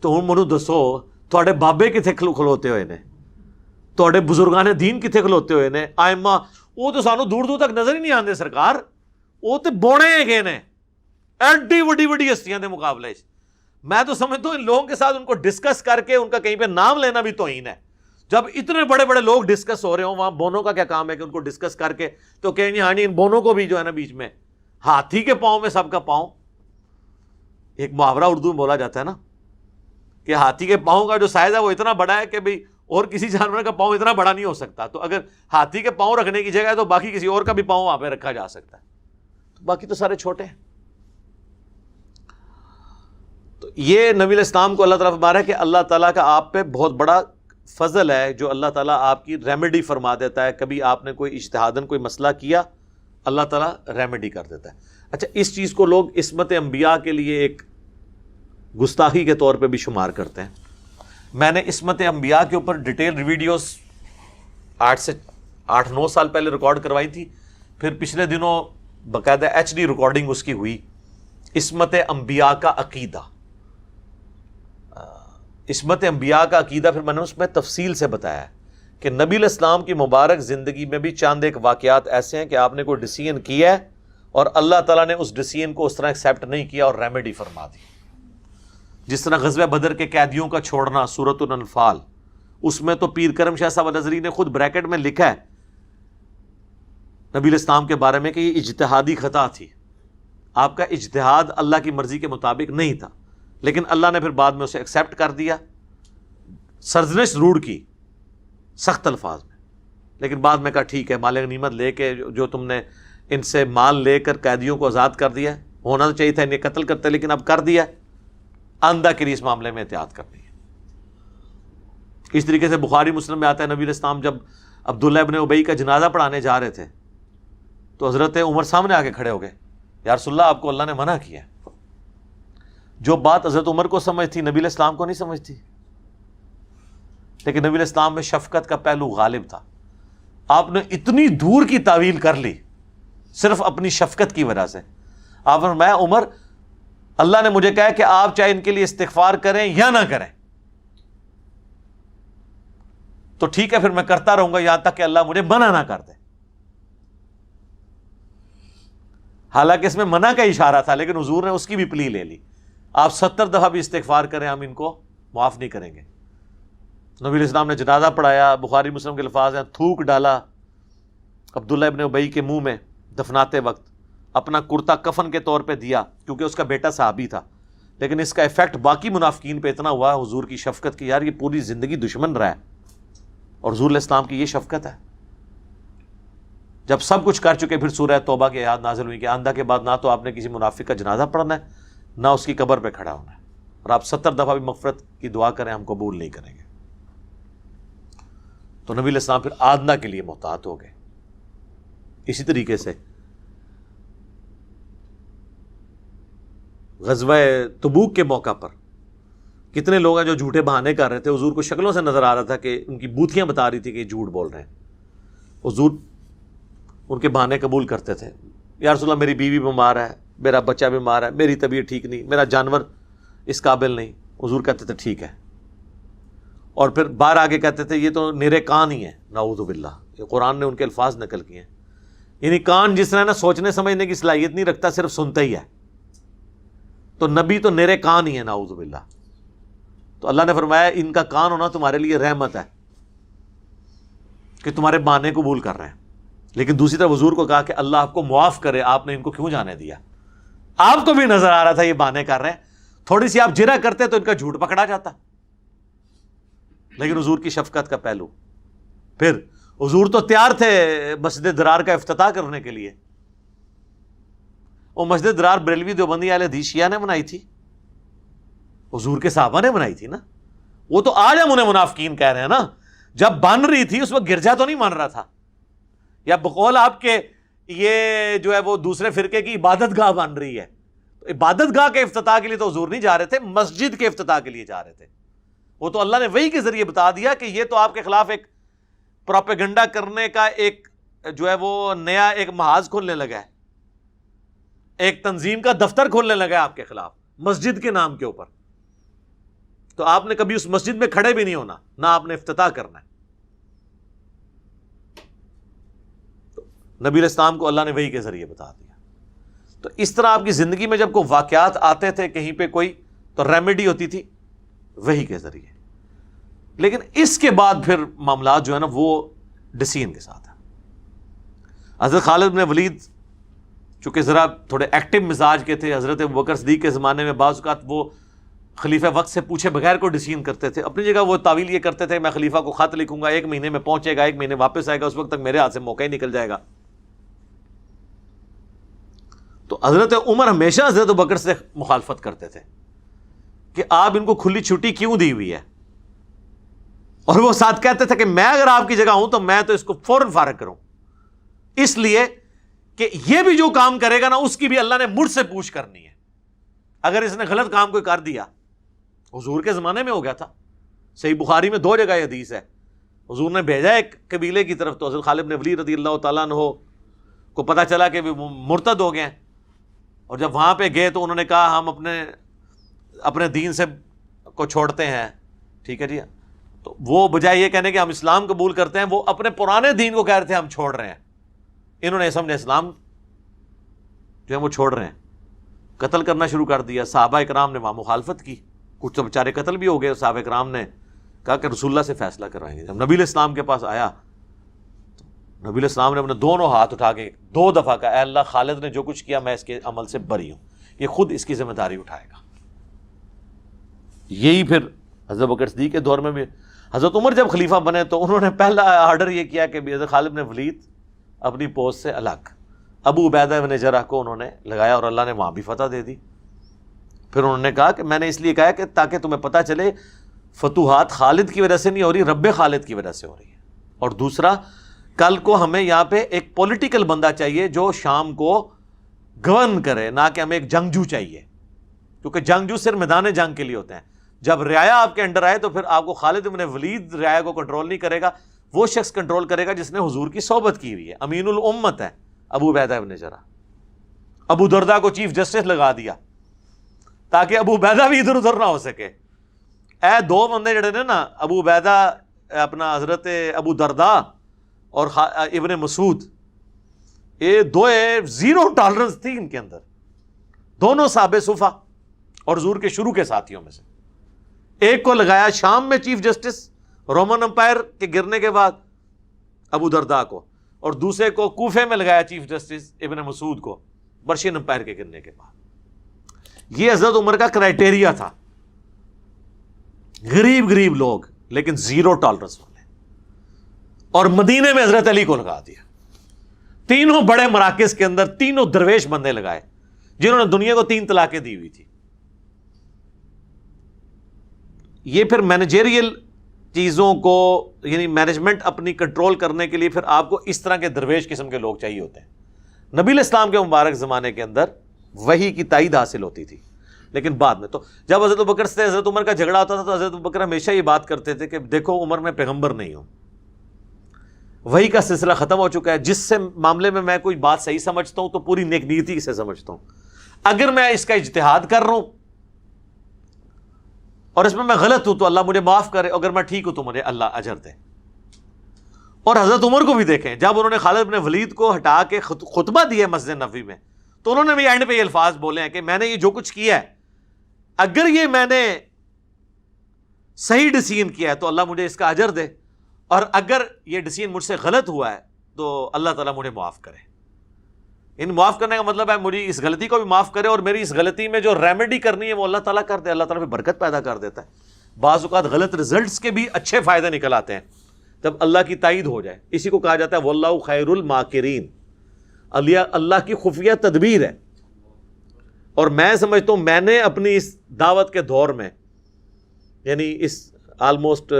تو ہن منو دسو تھوڑے بابے کتنے کھلوتے ہوئے نے، تھوڑے بزرگان دین کتنے کھلوتے ہوئے نے، آئمہ وہ تو سانو دور دور تک نظر ہی نہیں آتے سرکار. وہ تو بونے گئے نے ایڈی وڈی وڈی ہستیاں دے مقابلے. میں تو سمجھتا ہوں ان لوگوں کے ساتھ ان کو ڈسکس کر کے ان کا کہیں پہ نام لینا بھی توہین ہے. جب اتنے بڑے بڑے لوگ ڈسکس ہو رہے ہوں، وہاں بونوں کا کیا کام ہے کہ ان کو ڈسکس کر کے تو کہیں ہاں ان بونوں کو بھی جو ہے نا بیچ میں ہاتھی کے پاؤں میں سب کا پاؤں. ایک محاورہ اردو میں بولا جاتا ہے نا کہ ہاتھی کے پاؤں کا جو سائز ہے وہ اتنا بڑا ہے کہ بھئی اور کسی جانور کا پاؤں اتنا بڑا نہیں ہو سکتا. تو اگر ہاتھی کے پاؤں رکھنے کی جگہ ہے تو باقی کسی اور کا بھی پاؤں وہاں پہ رکھا جا سکتا ہے. تو باقی تو سارے چھوٹے ہیں. تو یہ نبی علیہ السلام کو اللہ تعالیٰ فرما رہا ہے کہ اللہ تعالیٰ کا آپ پہ بہت بڑا فضل ہے جو اللہ تعالیٰ آپ کی ریمیڈی فرما دیتا ہے. کبھی آپ نے کوئی اجتہاداً کوئی مسئلہ کیا، اللہ تعالیٰ ریمیڈی کر دیتا ہے. اچھا، اس چیز کو لوگ عصمت انبیاء کے لیے ایک گستاخی کے طور پہ بھی شمار کرتے ہیں. میں نے عصمت انبیاء کے اوپر ڈیٹیل ویڈیوز 8-9 سال پہلے ریکارڈ کروائی تھی. پھر پچھلے دنوں باقاعدہ HD ریکارڈنگ اس کی ہوئی، عصمت انبیاء کا عقیدہ. عصمت انبیاء کا عقیدہ پھر میں نے اس میں تفصیل سے بتایا کہ نبی علیہ السلام کی مبارک زندگی میں بھی چاند ایک واقعات ایسے ہیں کہ آپ نے کوئی ڈیسیژن کیا ہے اور اللہ تعالیٰ نے اس ڈیسیژن کو اس طرح ایکسیپٹ نہیں کیا اور ریمیڈی فرما دی. جس طرح غزوہ بدر کے قیدیوں کا چھوڑنا سورۃ الانفال، اس میں تو پیر کرم شاہ صاحب نظری نے خود بریکٹ میں لکھا ہے نبی علیہ السلام کے بارے میں کہ یہ اجتہادی خطا تھی. آپ کا اجتہاد اللہ کی مرضی کے مطابق نہیں تھا، لیکن اللہ نے پھر بعد میں اسے ایکسیپٹ کر دیا. سرزنش ضرور کی سخت الفاظ میں، لیکن بعد میں کہا ٹھیک ہے، مال غنیمت لے کے جو تم نے ان سے مال لے کر قیدیوں کو آزاد کر دیا، ہونا تو چاہیے تھا انہیں قتل کرتے، لیکن اب کر دیا. آندہ کے لیے اس معاملے میں احتیاط کرنی ہے. اس طریقے سے بخاری مسلم میں آتا ہے نبی علیہ السلام جب عبداللہ ابن ابی کا جنازہ پڑھانے جا رہے تھے تو حضرت عمر سامنے آ کے کھڑے ہو گئے، یا رسول اللہ آپ کو اللہ نے منع کیا. جو بات حضرت عمر کو سمجھ تھی نبی علیہ السلام کو نہیں سمجھتی، لیکن نبی علیہ السلام میں شفقت کا پہلو غالب تھا. آپ نے اتنی دور کی تعویل کر لی صرف اپنی شفقت کی وجہ سے. آپ نے میں عمر اللہ نے مجھے کہا کہ آپ چاہے ان کے لیے استغفار کریں یا نہ کریں تو ٹھیک ہے، پھر میں کرتا رہوں گا یہاں تک کہ اللہ مجھے منع نہ کر دے. حالانکہ اس میں منع کا اشارہ تھا، لیکن حضور نے اس کی بھی پلی لے لی. آپ 70 دفعہ بھی استغفار کریں ہم ان کو معاف نہیں کریں گے. نبی علیہ السلام نے جنازہ پڑھایا، بخاری مسلم کے الفاظ ہیں، تھوک ڈالا عبداللہ ابن ابی کے منہ میں دفناتے وقت، اپنا کرتا کفن کے طور پہ دیا کیونکہ اس کا بیٹا صحابی تھا. لیکن اس کا ایفیکٹ باقی منافقین پہ اتنا ہوا حضور کی شفقت کی، یار یہ پوری زندگی دشمن رہا ہے اور حضور علیہ السلام کی یہ شفقت ہے. جب سب کچھ کر چکے پھر سورہ توبہ کی آیات نازل ہوئی کہ آندہ کے بعد نہ تو آپ نے کسی منافق کا جنازہ پڑھنا ہے نہ اس کی قبر پہ کھڑا ہونا ہے، اور آپ 70 دفعہ بھی مغفرت کی دعا کریں ہم قبول نہیں کریں گے. تو نبی علیہ السلام پھر آدنہ کے لیے محتاط ہو گئے. اسی طریقے سے غزوہ تبوک کے موقع پر کتنے لوگ ہیں جو جھوٹے بہانے کر رہے تھے. حضور کو شکلوں سے نظر آ رہا تھا کہ ان کی بوتھیاں بتا رہی تھی کہ یہ جھوٹ بول رہے ہیں. حضور ان کے بہانے قبول کرتے تھے. یا رسول اللہ میری بیوی بیمار ہے، میرا بچہ بیمار ہے، میری طبیعت ٹھیک نہیں، میرا جانور اس قابل نہیں. حضور کہتے تھے ٹھیک ہے، اور پھر باہر آگے کہتے تھے یہ تو نیرے کان ہی ہیں، نعوذ باللہ. یہ قرآن نے ان کے الفاظ نقل کیے ہیں. یعنی کان جس طرح نا سوچنے سمجھنے کی صلاحیت نہیں رکھتا، صرف سنتا ہی ہے. تو نبی تو نیرے کان ہی ہے، نعوذ باللہ. تو اللہ نے فرمایا ان کا کان ہونا تمہارے لیے رحمت ہے کہ تمہارے بہانے قبول کر رہے ہیں. لیکن دوسری طرف حضور کو کہا کہ اللہ آپ کو معاف کرے، آپ نے ان کو کیوں جانے دیا. آپ کو بھی نظر آ رہا تھا یہ بہانے کر رہے ہیں. تھوڑی سی آپ جرا کرتے تو ان کا جھوٹ پکڑا جاتا. لیکن حضور کی شفقت کا پہلو. پھر حضور تو تیار تھے مسجد درار کا افتتاح کرنے کے لیے. وہ مسجد درار بریلوی دیوبندی اہل حدیث شیعہ نے بنائی تھی, حضور کے صحابہ نے بنائی تھی نا. وہ تو آج ہم انہیں منافقین کہہ رہے ہیں نا, جب بن رہی تھی اس وقت گرجا تو نہیں مان رہا تھا, یا بقول آپ کے یہ جو ہے وہ دوسرے فرقے کی عبادت گاہ بن رہی ہے. عبادت گاہ کے افتتاح کے لیے تو حضور نہیں جا رہے تھے, مسجد کے افتتاح کے لیے جا رہے تھے. وہ تو اللہ نے وحی کے ذریعے بتا دیا کہ یہ تو آپ کے خلاف ایک پروپیگنڈا کرنے کا ایک جو ہے وہ نیا ایک محاذ کھولنے لگا ہے, ایک تنظیم کا دفتر کھولنے لگا ہے آپ کے خلاف مسجد کے نام کے اوپر. تو آپ نے کبھی اس مسجد میں کھڑے بھی نہیں ہونا, نہ آپ نے افتتاح کرنا ہے. تو نبی علیہ السلام کو اللہ نے وحی کے ذریعے بتا دیا. تو اس طرح آپ کی زندگی میں جب کوئی واقعات آتے تھے کہیں پہ کوئی, تو ریمیڈی ہوتی تھی وحی کے ذریعے. لیکن اس کے بعد پھر معاملات جو ہے نا وہ ڈسین کے ساتھ ہیں. حضرت خالد بن ولید چونکہ ذرا تھوڑے ایکٹیو مزاج کے تھے, حضرت ابوبکر صدیق کے زمانے میں بعض اوقات وہ خلیفہ وقت سے پوچھے بغیر کو ڈسین کرتے تھے. اپنی جگہ وہ تعویل یہ کرتے تھے میں خلیفہ کو خط لکھوں گا, 1 مہینے میں پہنچے گا, 1 مہینے واپس آئے گا, اس وقت تک میرے ہاتھ سے موقع ہی نکل جائے گا. تو حضرت عمر ہمیشہ حضرت ابوبکر سے مخالفت کرتے تھے کہ آپ ان کو کھلی چھٹی کیوں دی ہوئی ہے, اور وہ ساتھ کہتے تھے کہ میں اگر آپ کی جگہ ہوں تو میں تو اس کو فوراً فارغ کروں, اس لیے کہ یہ بھی جو کام کرے گا نا اس کی بھی اللہ نے مجھ سے پوچھ کرنی ہے. اگر اس نے غلط کام کوئی کر دیا, حضور کے زمانے میں ہو گیا تھا, صحیح بخاری میں 2 جگہ حدیث ہے, حضور نے بھیجا ایک قبیلے کی طرف, تو حضرت خالد بن ولید رضی اللہ تعالیٰ عنہ کو پتہ چلا کہ وہ مرتد ہو گئے ہیں, اور جب وہاں پہ گئے تو انہوں نے کہا ہم اپنے دین سے کو چھوڑتے ہیں. ٹھیک ہے جی, تو وہ بجائے یہ کہنے کہ ہم اسلام قبول کرتے ہیں, وہ اپنے پرانے دین کو کہہ رہے تھے ہم چھوڑ رہے ہیں. انہوں نے سمجھا اسلام جو ہے وہ چھوڑ رہے ہیں, قتل کرنا شروع کر دیا. صحابہ اکرام نے وہاں مخالفت کی, کچھ تو بیچارے قتل بھی ہو گئے. صحابہ اکرام نے کہا کہ رسول اللہ سے فیصلہ کروائیں گے. جب نبی علیہ السلام کے پاس آیا تو نبی علیہ السلام نے اپنے دونوں ہاتھ اٹھا کے 2 دفعہ کہا اے اللہ خالد نے جو کچھ کیا میں اس کے عمل سے بری ہوں, یہ خود اس کی ذمہ داری اٹھائے گا. یہی پھر حضرت بکر صدیق کے دور میں بھی حضرت عمر جب خلیفہ بنے تو انہوں نے پہلا آرڈر یہ کیا کہ حضرت خالد بن ولید اپنی پوسٹ سے الگ, ابو عبیدہ بن جرح کو انہوں نے لگایا, اور اللہ نے وہاں بھی فتح دے دی. پھر انہوں نے کہا کہ میں نے اس لیے کہا کہ تاکہ تمہیں پتہ چلے فتوحات خالد کی وجہ سے نہیں ہو رہی, رب خالد کی وجہ سے ہو رہی ہے. اور دوسرا, کل کو ہمیں یہاں پہ ایک پولیٹیکل بندہ چاہیے جو شام کو گورن کرے, نہ کہ ہمیں ایک جنگجو چاہیے, کیونکہ جنگجو صرف میدان جنگ کے لیے ہوتے ہیں. جب رعایا آپ کے انڈر آئے تو پھر آپ کو خالد بن ولید رعایا کو کنٹرول نہیں کرے گا, وہ شخص کنٹرول کرے گا جس نے حضور کی صحبت کی ہوئی ہے. امین الامت ہے ابو عبیدہ بن جرح. ابو دردہ کو چیف جسٹس لگا دیا تاکہ ابو عبیدہ بھی ادھر ادھر نہ ہو سکے. اے 2 بندے جڑے نے نا, ابو عبیدہ اپنا حضرت ابو دردہ اور ابن مسعود, یہ 2 زیرو ٹالرنس تھی ان کے اندر, دونوں صحابہ صفا اور حضور کے شروع کے ساتھیوں میں سے. ایک کو لگایا شام میں چیف جسٹس رومن امپائر کے گرنے کے بعد ابو دردہ کو, اور دوسرے کو کوفے میں لگایا چیف جسٹس ابن مسعود کو پرشین امپائر کے گرنے کے بعد. یہ حضرت عمر کا کرائٹیریا تھا, غریب لوگ لیکن زیرو ٹالرنس والے. اور مدینے میں حضرت علی کو لگا دیا. تینوں بڑے مراکز کے اندر تینوں درویش بندے لگائے جنہوں نے دنیا کو 3 طلاقیں دی ہوئی تھی. یہ پھر مینیجریل چیزوں کو یعنی مینجمنٹ اپنی کنٹرول کرنے کے لیے پھر آپ کو اس طرح کے درویش قسم کے لوگ چاہیے ہوتے ہیں. نبی علیہ السلام کے مبارک زمانے کے اندر وحی کی تائید حاصل ہوتی تھی, لیکن بعد میں تو جب حضرت ابوبکر سے حضرت عمر کا جھگڑا ہوتا تھا تو حضرت ابوبکر ہمیشہ یہ بات کرتے تھے کہ دیکھو عمر میں پیغمبر نہیں ہوں, وحی کا سلسلہ ختم ہو چکا ہے, جس سے معاملے میں میں کوئی بات صحیح سمجھتا ہوں تو پوری نیک نیتی سے سمجھتا ہوں, اگر میں اس کا اجتہاد کر رہا ہوں اور اس میں غلط ہوں تو اللہ مجھے معاف کرے, اگر میں ٹھیک ہوں تو مجھے اللہ اجر دے. اور حضرت عمر کو بھی دیکھیں, جب انہوں نے خالد بن ولید کو ہٹا کے خطبہ دیا مسجد نبوی میں تو انہوں نے بھی اینڈ پہ یہ الفاظ بولے ہیں کہ میں نے یہ جو کچھ کیا ہے اگر یہ میں نے صحیح ڈسیژن کیا ہے تو اللہ مجھے اس کا اجر دے, اور اگر یہ ڈسیژن مجھ سے غلط ہوا ہے تو اللہ تعالیٰ مجھے معاف کرے. ان معاف کرنے کا مطلب ہے مجھے اس غلطی کو بھی معاف کرے اور میری اس غلطی میں جو ریمیڈی کرنی ہے وہ اللہ تعالیٰ کر دے. اللہ تعالیٰ پہ برکت پیدا کر دیتا ہے. بعض اوقات غلط رزلٹس کے بھی اچھے فائدے نکل آتے ہیں تب اللہ کی تائید ہو جائے. اسی کو کہا جاتا ہے واللہ خیر الماکرین. اللہ کی خفیہ تدبیر ہے. اور میں سمجھتا ہوں میں نے اپنی اس دعوت کے دور میں یعنی اس آلموسٹ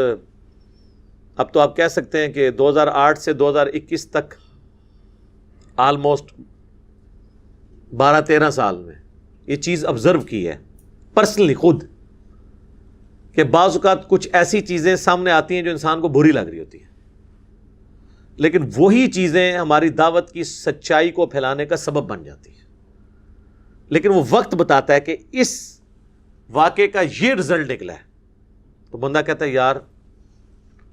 اب تو آپ کہہ سکتے ہیں کہ 2008 سے 2021 تک آلموسٹ 12-13 سال میں یہ چیز آبزرو کی ہے پرسنلی خود کہ بعض اوقات کچھ ایسی چیزیں سامنے آتی ہیں جو انسان کو بری لگ رہی ہوتی ہیں, لیکن وہی چیزیں ہماری دعوت کی سچائی کو پھیلانے کا سبب بن جاتی ہیں. لیکن وہ وقت بتاتا ہے کہ اس واقعے کا یہ رزلٹ نکلا ہے تو بندہ کہتا ہے یار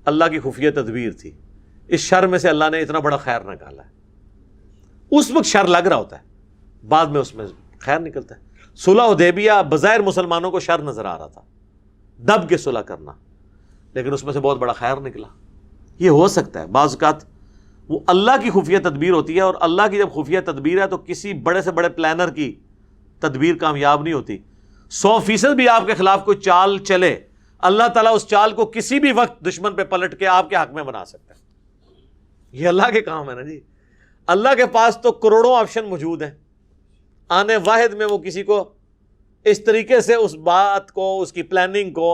اللہ کی خفیہ تدبیر تھی, اس شر میں سے اللہ نے اتنا بڑا خیر نکالا ہے. اس وقت شر لگ رہا ہوتا ہے, بعد میں اس میں خیر نکلتا ہے. صلح حدیبیہ بظاہر مسلمانوں کو شر نظر آ رہا تھا, دب کے صلح کرنا, لیکن اس میں سے بہت بڑا خیر نکلا. یہ ہو سکتا ہے بعض اوقات وہ اللہ کی خفیہ تدبیر ہوتی ہے, اور اللہ کی جب خفیہ تدبیر ہے تو کسی بڑے سے بڑے پلانر کی تدبیر کامیاب نہیں ہوتی. 100% بھی آپ کے خلاف کوئی چال چلے, اللہ تعالیٰ اس چال کو کسی بھی وقت دشمن پہ پلٹ کے آپ کے حق میں بنا سکتا ہے. یہ اللہ کے کام ہے نا جی. اللہ کے پاس تو کروڑوں آپشن موجود ہیں, آنے واحد میں وہ کسی کو اس طریقے سے اس بات کو, اس کی پلاننگ کو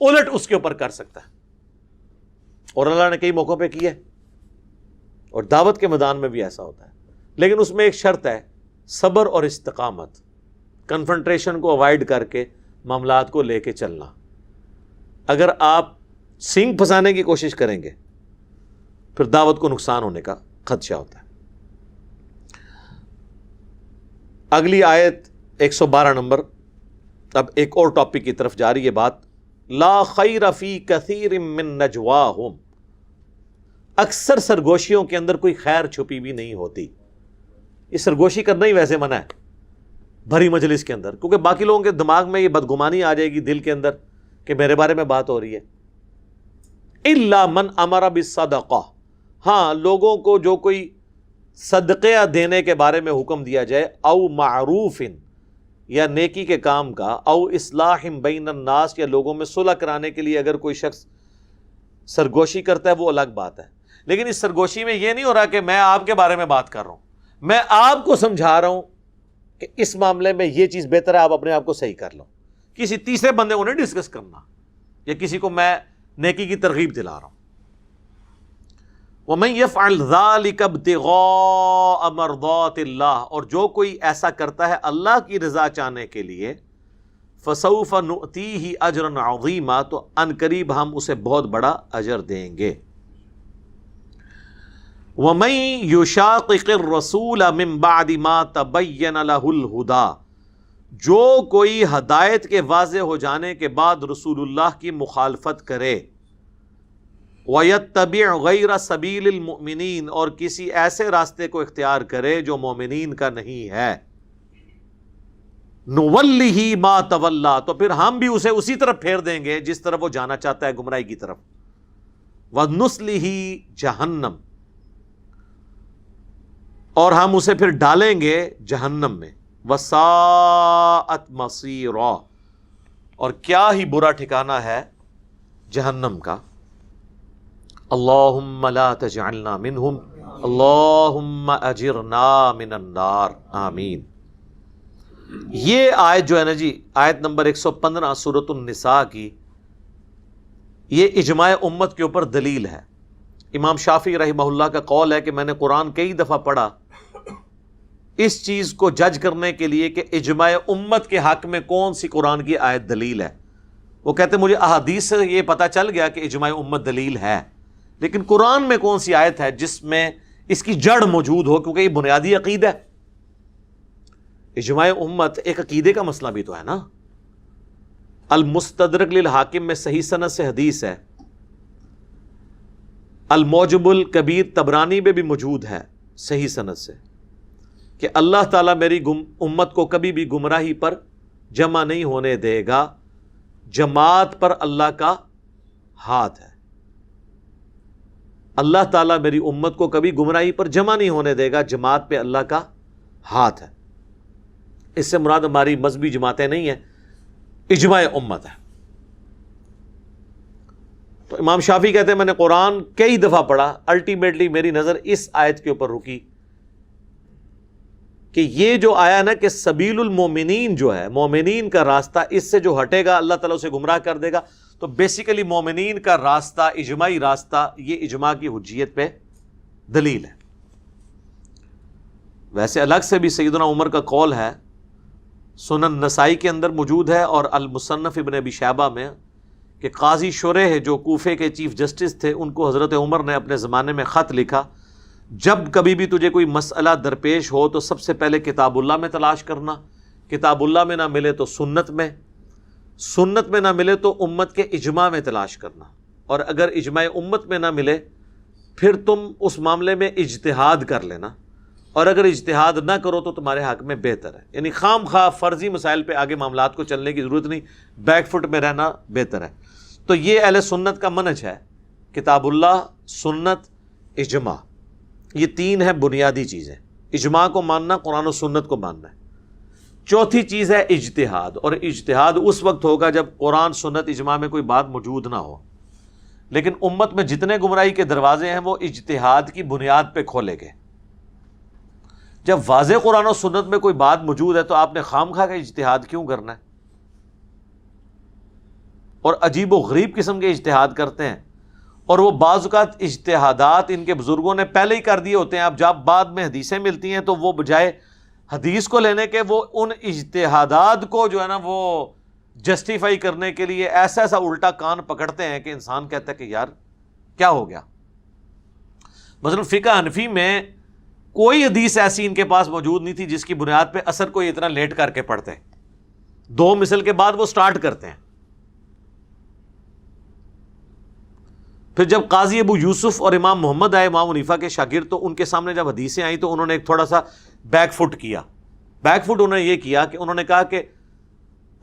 الٹ اس کے اوپر کر سکتا ہے. اور اللہ نے کئی موقعوں پہ کیا ہے, اور دعوت کے میدان میں بھی ایسا ہوتا ہے. لیکن اس میں ایک شرط ہے, صبر اور استقامت, کنفرنٹریشن کو اوائڈ کر کے معاملات کو لے کے چلنا. اگر آپ سینگ پھنسانے کی کوشش کریں گے پھر دعوت کو نقصان ہونے کا خدشہ ہوتا ہے. اگلی آیت 112 نمبر, اب ایک اور ٹاپک کی طرف جا رہی ہے بات. لا خیر فی کثیر من نجواہم, اکثر سرگوشیوں کے اندر کوئی خیر چھپی بھی نہیں ہوتی. یہ سرگوشی کرنا ہی ویسے منع ہے بھری مجلس کے اندر, کیونکہ باقی لوگوں کے دماغ میں یہ بدگمانی آ جائے گی دل کے اندر کہ میرے بارے میں بات ہو رہی ہے. الا من امر بالصدقہ, ہاں لوگوں کو جو کوئی صدقہ دینے کے بارے میں حکم دیا جائے, او معروف یا نیکی کے کام کا, او اصلاح بین الناس یا لوگوں میں صلح کرانے کے لیے اگر کوئی شخص سرگوشی کرتا ہے وہ الگ بات ہے. لیکن اس سرگوشی میں یہ نہیں ہو رہا کہ میں آپ کے بارے میں بات کر رہا ہوں, میں آپ کو سمجھا رہا ہوں کہ اس معاملے میں یہ چیز بہتر ہے, آپ اپنے آپ کو صحیح کر لو. کسی تیسرے بندے کو نہیں ڈسکس کرنا, یا کسی کو میں نیکی کی ترغیب دلا رہا ہوں. وَمَن يَفْعَلْ ذَلِكَ ابْتِغَاءَ مَرْضَاتِ اللَّهِ, اور جو کوئی ایسا کرتا ہے اللہ کی رضا چاہنے کے لیے, فَسَوْفَ نُؤْتِيهِ أَجْرًا عَظِيمًا, تو ان قریب ہم اسے بہت بڑا اجر دیں گے. وَمَن يُشَاقِقِ الرَّسُولَ مِن بَعْدِ مَا تَبَيَّنَ لَهُ الْهُدَىٰ, جو کوئی ہدایت کے واضح ہو جانے کے بعد رسول اللہ کی مخالفت کرے, وَيَتَّبِعْ غَيْرَ سَبِيلِ الْمُؤْمِنِينَ, اور کسی ایسے راستے کو اختیار کرے جو مومنین کا نہیں ہے, نُوَلِّهِ مَا تَوَلَّىٰ, تو پھر ہم بھی اسے اسی طرف پھیر دیں گے جس طرف وہ جانا چاہتا ہے, گمراہی کی طرف. وَنُصْلِهِ جَهَنَّمَ, اور ہم اسے پھر ڈالیں گے جہنم میں. وَسَاءَتْ مَصِيرًا, اور کیا ہی برا ٹھکانہ ہے جہنم کا. اللہم لا تجعلنا منہم, اللہم اجرنا من النار, آمین. یہ آیت جو ہے نا جی, آیت نمبر 115 سورۃ النساء کی, یہ اجماع امت کے اوپر دلیل ہے. امام شافعی رحمہ اللہ کا قول ہے کہ میں نے قرآن کئی دفعہ پڑھا اس چیز کو جج کرنے کے لیے کہ اجماع امت کے حق میں کون سی قرآن کی آیت دلیل ہے. وہ کہتے مجھے احادیث سے یہ پتہ چل گیا کہ اجماع امت دلیل ہے, لیکن قرآن میں کون سی آیت ہے جس میں اس کی جڑ موجود ہو, کیونکہ یہ بنیادی عقیدہ ہے. اجماع امت ایک عقیدے کا مسئلہ بھی تو ہے نا. المستدرک للحاکم میں صحیح سند سے حدیث ہے, الموجب الکبیر طبرانی میں بھی موجود ہے صحیح سند سے, کہ اللہ تعالیٰ میری امت کو کبھی بھی گمراہی پر جمع نہیں ہونے دے گا, جماعت پر اللہ کا ہاتھ ہے. اللہ تعالیٰ میری امت کو کبھی گمراہی پر جمع نہیں ہونے دے گا, جماعت پہ اللہ کا ہاتھ ہے. اس سے مراد ہماری مذہبی جماعتیں نہیں ہیں، اجماع امت ہے. تو امام شافعی کہتے ہیں میں نے قرآن کئی دفعہ پڑھا، الٹیمیٹلی میری نظر اس آیت کے اوپر رکی کہ یہ جو آیا نا کہ سبیل المومنین جو ہے، مومنین کا راستہ، اس سے جو ہٹے گا اللہ تعالیٰ اسے گمراہ کر دے گا. تو بیسیکلی مومنین کا راستہ، اجماعی راستہ، یہ اجماع کی حجیت پہ دلیل ہے. ویسے الگ سے بھی سیدنا عمر کا قول ہے، سنن نسائی کے اندر موجود ہے اور المصنف ابن ابی شیبہ میں، کہ قاضی شریح جو کوفے کے چیف جسٹس تھے، ان کو حضرت عمر نے اپنے زمانے میں خط لکھا، جب کبھی بھی تجھے کوئی مسئلہ درپیش ہو تو سب سے پہلے کتاب اللہ میں تلاش کرنا، کتاب اللہ میں نہ ملے تو سنت میں، سنت میں نہ ملے تو امت کے اجماع میں تلاش کرنا، اور اگر اجماع امت میں نہ ملے پھر تم اس معاملے میں اجتہاد کر لینا، اور اگر اجتہاد نہ کرو تو تمہارے حق میں بہتر ہے. یعنی خام خواہ فرضی مسائل پہ آگے معاملات کو چلنے کی ضرورت نہیں، بیک فٹ میں رہنا بہتر ہے. تو یہ اہل سنت کا منہج ہے، کتاب اللہ، سنت، اجماع، یہ تین ہے بنیادی چیزیں. اجماع کو ماننا، قرآن و سنت کو ماننا ہے. چوتھی چیز ہے اجتہاد، اور اجتہاد اس وقت ہوگا جب قرآن، سنت، اجماع میں کوئی بات موجود نہ ہو. لیکن امت میں جتنے گمراہی کے دروازے ہیں وہ اجتہاد کی بنیاد پہ کھولے گئے. جب واضح قرآن و سنت میں کوئی بات موجود ہے تو آپ نے خام خواہ کا اجتہاد کیوں کرنا ہے؟ اور عجیب و غریب قسم کے اجتہاد کرتے ہیں، اور وہ بعض اوقات اجتہادات ان کے بزرگوں نے پہلے ہی کر دیے ہوتے ہیں. اب جب بعد میں حدیثیں ملتی ہیں تو وہ بجائے حدیث کو لینے کے وہ ان اجتہادات کو جو ہے نا وہ جسٹیفائی کرنے کے لیے ایسا ایسا الٹا کان پکڑتے ہیں کہ انسان کہتا ہے کہ یار کیا ہو گیا. مثلا فقہ حنفی میں کوئی حدیث ایسی ان کے پاس موجود نہیں تھی جس کی بنیاد پہ اثر کو اتنا لیٹ کر کے پڑھتے ہیں. دو مثل کے بعد وہ سٹارٹ کرتے ہیں. پھر جب قاضی ابو یوسف اور امام محمد آئے، امام حنیفہ کے شاگرد، تو ان کے سامنے جب حدیثیں آئیں تو انہوں نے ایک تھوڑا سا بیک فٹ کیا. بیک فٹ انہوں نے یہ کیا کہ انہوں نے کہا کہ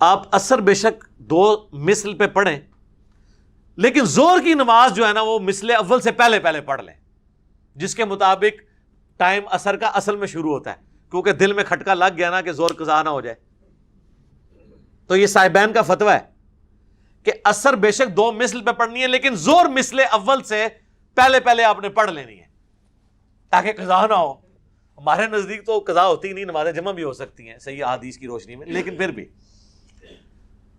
آپ اثر بے شک دو مثل پہ پڑھیں، لیکن زور کی نماز جو ہے نا وہ مثل اول سے پہلے پہلے پڑھ لیں، جس کے مطابق ٹائم اثر کا اصل میں شروع ہوتا ہے، کیونکہ دل میں کھٹکا لگ گیا نا کہ زور قضا نہ ہو جائے. تو یہ صاحبین کا فتویٰ ہے کہ اثر بے شک دو مثل پہ پڑھنی ہے، لیکن زور مثل اول سے پہلے پہلے آپ نے پڑھ لینی ہے تاکہ قضا نہ ہو. ہمارے نزدیک تو قضا ہوتی نہیں، نماز جمع بھی ہو سکتی ہیں صحیح احادیث کی روشنی میں، لیکن پھر بھی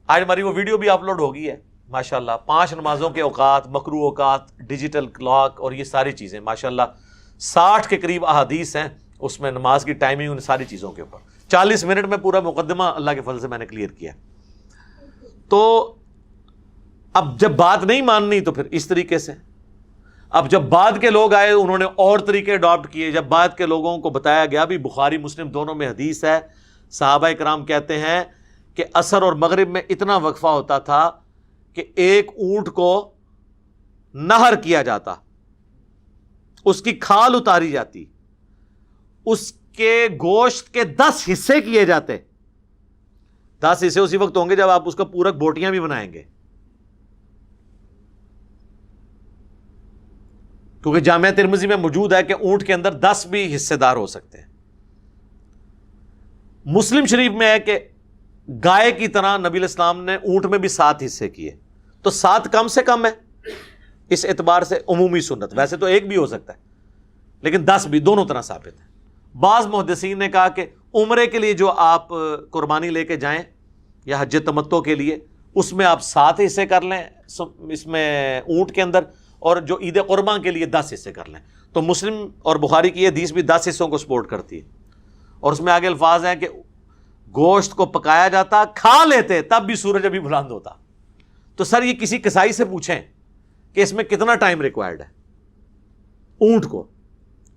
آج ہماری وہ ویڈیو بھی اپلوڈ ہو گئی ہے ماشاءاللہ، 5 نمازوں کے اوقات، مکروہ اوقات، ڈیجیٹل کلاک اور یہ ساری چیزیں ماشاءاللہ 60 کے قریب احادیث ہیں اس میں، نماز کی ٹائمنگ، ان ساری چیزوں کے اوپر 40 منٹ میں پورا مقدمہ اللہ کے فضل سے میں نے کلیئر کیا. تو اب جب بات نہیں ماننی تو پھر اس طریقے سے. اب جب بعد کے لوگ آئے انہوں نے اور طریقے اڈاپٹ کیے. جب بعد کے لوگوں کو بتایا گیا بھی بخاری مسلم دونوں میں حدیث ہے، صحابہ کرام کہتے ہیں کہ عصر اور مغرب میں اتنا وقفہ ہوتا تھا کہ ایک اونٹ کو نہر کیا جاتا، اس کی کھال اتاری جاتی، اس کے گوشت کے 10 حصے کیے جاتے. 10 حصے اسی وقت ہوں گے جب آپ اس کا پورک بوٹیاں بھی بنائیں گے، کیونکہ جامعہ ترمذی میں موجود ہے کہ اونٹ کے اندر 10 بھی حصے دار ہو سکتے ہیں. مسلم شریف میں ہے کہ گائے کی طرح نبی علیہ السلام نے اونٹ میں بھی 7 حصے کیے. تو 7 کم سے کم ہے اس اعتبار سے عمومی سنت، ویسے تو 1 بھی ہو سکتا ہے لیکن 10 بھی، دونوں طرح ثابت ہے. بعض محدثین نے کہا کہ عمرے کے لیے جو آپ قربانی لے کے جائیں یا حج تمتع کے لیے، اس میں آپ 7 حصے کر لیں اس میں اونٹ کے اندر، اور جو عید قربان کے لیے 10 حصے کر لیں. تو مسلم اور بخاری کی یہ حدیث بھی 10 حصوں کو سپورٹ کرتی ہے، اور اس میں آگے الفاظ ہیں کہ گوشت کو پکایا جاتا، کھا لیتے تب بھی سورج ابھی بلند ہوتا. تو سر یہ کسی کسائی سے پوچھیں کہ اس میں کتنا ٹائم ریکوائرڈ ہے اونٹ کو،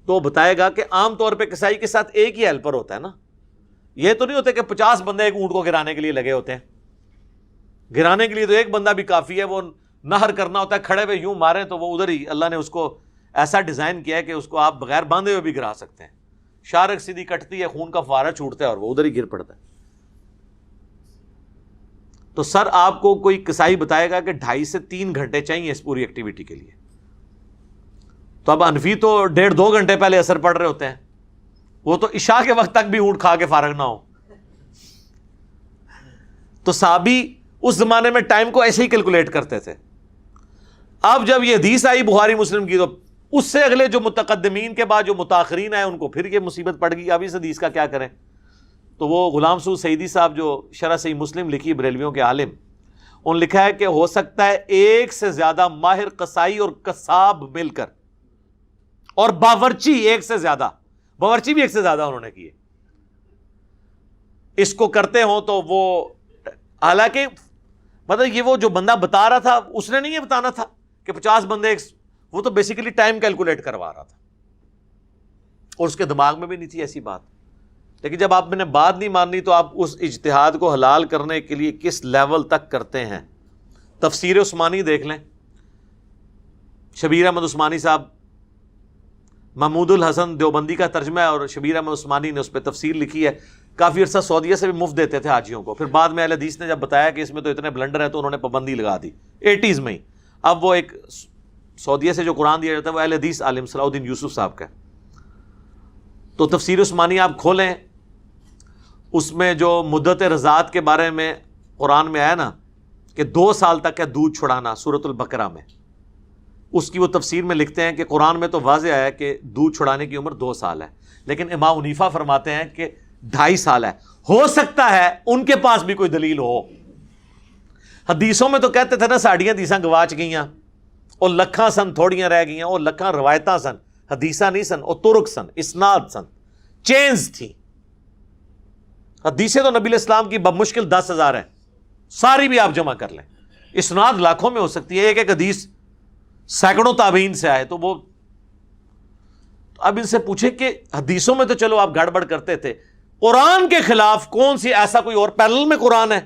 تو بتائے گا کہ عام طور پہ کسائی کے ساتھ ایک ہی ہیلپر ہوتا ہے نا. یہ تو نہیں ہوتے کہ 50 بندے ایک اونٹ کو گرانے کے لیے لگے ہوتے ہیں. گرانے کے لیے تو ایک بندہ بھی کافی ہے، وہ نہر کرنا ہوتا ہے، کھڑے ہوئے یوں ماریں تو وہ ادھر ہی، اللہ نے اس کو ایسا ڈیزائن کیا ہے کہ اس کو آپ بغیر باندھے ہوئے بھی گرا سکتے ہیں. شارک سیدھی کٹتی ہے، خون کا فوارہ چھوٹتا ہے اور وہ ادھر ہی گر پڑتا ہے. تو سر آپ کو کوئی کسائی بتائے گا کہ 2.5 سے 3 گھنٹے چاہیے اس پوری ایکٹیویٹی کے لیے. تو اب حنفی تو 1.5-2 گھنٹے پہلے اثر پڑ رہے ہوتے ہیں، وہ تو عشاء کے وقت تک بھی اونٹ کھا کے فارغ نہ ہو. تو صحابی اس زمانے میں ٹائم کو ایسے ہی کیلکولیٹ کرتے تھے. اب جب یہ حدیث آئی بخاری مسلم کی تو اس سے اگلے جو متقدمین کے بعد جو متاخرین آئے ان کو پھر یہ مصیبت پڑ گئی. اب اس حدیث کا کیا کریں؟ تو وہ غلام سعود سعیدی صاحب جو شرح صحیح مسلم لکھی بریلویوں کے عالم، انہوں نے لکھا ہے کہ ہو سکتا ہے ایک سے زیادہ ماہر قصائی اور قصاب مل کر، اور باورچی ایک سے زیادہ، باورچی بھی ایک سے زیادہ انہوں نے کیے، اس کو کرتے ہوں تو وہ، حالانکہ مطلب یہ وہ جو بندہ بتا رہا تھا اس نے نہیں یہ بتانا تھا کہ 50 بندے، وہ تو بیسیکلی ٹائم کیلکولیٹ کروا رہا تھا اور اس کے دماغ میں بھی نہیں تھی ایسی بات. لیکن جب آپ نے بات نہیں ماننی تو آپ اس اجتہاد کو حلال کرنے کے لیے کس لیول تک کرتے ہیں. تفسیر عثمانی دیکھ لیں، شبیر احمد عثمانی صاحب، محمود الحسن دیوبندی کا ترجمہ ہے اور شبیر احمد عثمانی نے اس پہ تفسیر لکھی ہے. کافی عرصہ سعودیہ سے بھی مفت دیتے تھے حاجیوں کو، پھر بعد میں اہل حدیث نے جب بتایا کہ اس میں تو اتنے بلنڈر ہیں تو انہوں نے پابندی لگا دی 80s میں ہی. اب وہ ایک سعودیہ سے جو قرآن دیا جاتا ہے وہ اہل حدیث عالم صلاح الدین یوسف صاحب کا ہے. تو تفسیر عثمانی آپ کھولیں، اس میں جو مدت رضاعت کے بارے میں قرآن میں آیا نا کہ 2 سال تک ہے دودھ چھڑانا، سورۃ البقرہ میں، اس کی وہ تفسیر میں لکھتے ہیں کہ قرآن میں تو واضح ہے کہ دودھ چھڑانے کی عمر 2 سال ہے، لیکن امام حنیفہ فرماتے ہیں کہ 2.5 سال ہے. ہو سکتا ہے ان کے پاس بھی کوئی دلیل ہو. حدیثوں میں تو کہتے تھے نا ساڑیاں حدیثاں گواچ گئیاں اور لکھاں سن تھوڑیاں رہ گئیاں اور لکھاں روایتاں سن، حدیثاں نہیں سن، اور ترک سن، اسناد سن، چینز تھی. حدیثیں تو نبی الاسلام کی بمشکل 10,000 ہیں، ساری بھی آپ جمع کر لیں، اسناد لاکھوں میں ہو سکتی ہے. ایک ایک حدیث سینکڑوں تابعین سے آئے. تو وہ اب ان سے پوچھے کہ حدیثوں میں تو چلو آپ گڑبڑ کرتے تھے، قرآن کے خلاف کون سی ایسا کوئی اور پیرل میں قرآن ہے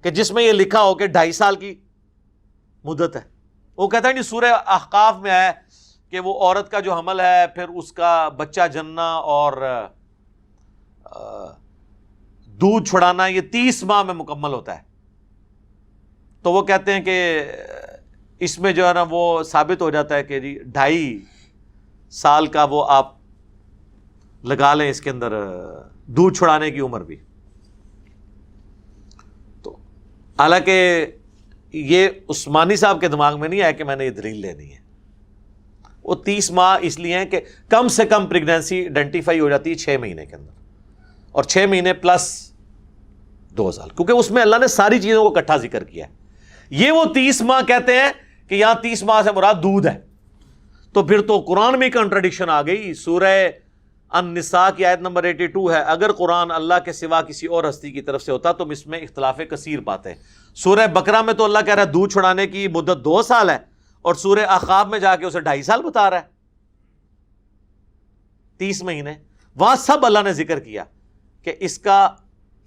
کہ جس میں یہ لکھا ہو کہ 2.5 سال کی مدت ہے؟ وہ کہتا ہے نہیں، سورہ احقاف میں ہے کہ وہ عورت کا جو حمل ہے پھر اس کا بچہ جننا اور دودھ چھڑانا یہ 30 ماہ میں مکمل ہوتا ہے. تو وہ کہتے ہیں کہ اس میں جو ہے نا وہ ثابت ہو جاتا ہے کہ جی 2.5 سال کا وہ آپ لگا لیں اس کے اندر دودھ چھڑانے کی عمر بھی. تو حالانکہ یہ عثمانی صاحب کے دماغ میں نہیں آیا کہ میں نے یہ دلیل لینی ہے. وہ 30 ماہ اس لیے ہیں کہ کم سے کم پریگنینسی آئیڈینٹیفائی ہو جاتی ہے 6 مہینے کے اندر، اور 6 مہینے پلس 2 سال، کیونکہ اس میں اللہ نے ساری چیزوں کو اکٹھا ذکر کیا ہے. یہ وہ 30 ماہ کہتے ہیں کہ یہاں 30 ماہ سے مراد دودھ ہے. تو پھر تو قرآن میں کنٹراڈکشن آ گئی. سورہ النساء کی آیت نمبر 82 ہے، اگر قرآن اللہ کے سوا کسی اور ہستی کی طرف سے ہوتا تو اس میں اختلاف کثیر باتیں. سورہ بقرہ میں تو اللہ کہہ رہا ہے دودھ چھڑانے کی مدت 2 سال ہے، اور سورہ احقاف میں جا کے اسے 2.5 سال بتا رہا ہے، 30 مہینے. وہاں سب اللہ نے ذکر کیا کہ اس کا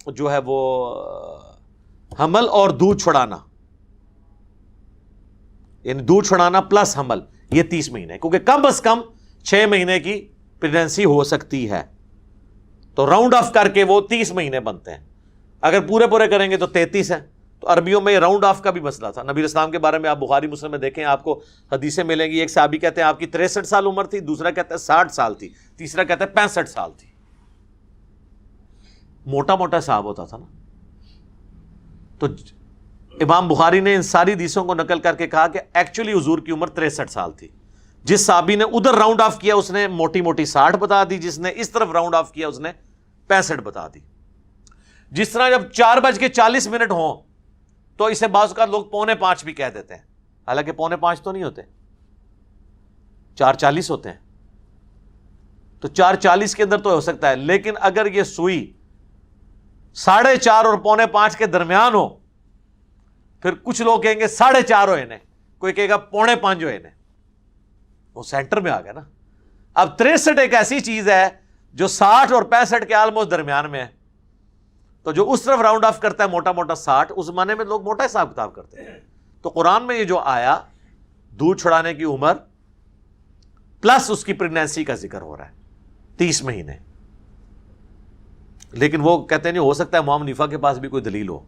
جو ہے وہ حمل اور دودھ چھڑانا، یعنی دودھ چھڑانا پلس حمل، یہ 30 مہینے، کیونکہ کم از کم 6 مہینے کی پریگنینسی ہو سکتی ہے. تو راؤنڈ آف کر کے وہ 30 مہینے بنتے ہیں. اگر پورے پورے کریں گے تو 33 ہیں. تو عربیوں میں راؤنڈ آف کا بھی مسئلہ تھا. نبی اسلام کے بارے میں آپ بخاری مسلم میں دیکھیں، آپ کو حدیثیں ملیں گی. ایک صحابی کہتے ہیں آپ کی 63 سال عمر تھی، دوسرا کہتا ہے 60 سال تھی، تیسرا کہتا ہے 65 سال تھی. موٹا موٹا صاحب ہوتا تھا نا. تو امام بخاری نے ان ساری حدیثوں کو نقل کر کے کہا کہ ایکچولی حضور کی عمر 63 سال تھی. جس صحابی نے ادھر راؤنڈ آف کیا اس نے موٹی موٹی 60 بتا دی، جس نے اس طرف راؤنڈ آف کیا اس نے 65 بتا دی. جس طرح جب 4:40 ہوں تو اسے بعض اوقات لوگ 4:45 بھی کہہ دیتے ہیں، حالانکہ 4:45 تو نہیں ہوتے، 4:40 ہوتے ہیں. تو 4:40 کے اندر تو ہو سکتا ہے، لیکن اگر یہ سوئی 4:30 اور 4:45 کے درمیان ہو، پھر کچھ لوگ کہیں گے 4:30 ہوئے نے، کوئی کہے گا 4:45 ہوئے نے، وہ سینٹر میں آ گیا نا. اب 63 ایک ایسی چیز ہے جو 60 اور 65 کے آلموسٹ درمیان میں ہے. تو جو اس طرف راؤنڈ آف کرتا ہے موٹا موٹا 60، اس زمانے میں لوگ موٹا حساب کتاب کرتے ہیں. تو قرآن میں یہ جو آیا دودھ چھڑانے کی عمر پلس اس کی پریگنینسی کا ذکر ہو رہا ہے 30 مہینے. لیکن وہ کہتے ہیں نہیں، ہو سکتا ہے امام حنیفہ کے پاس بھی کوئی دلیل ہو.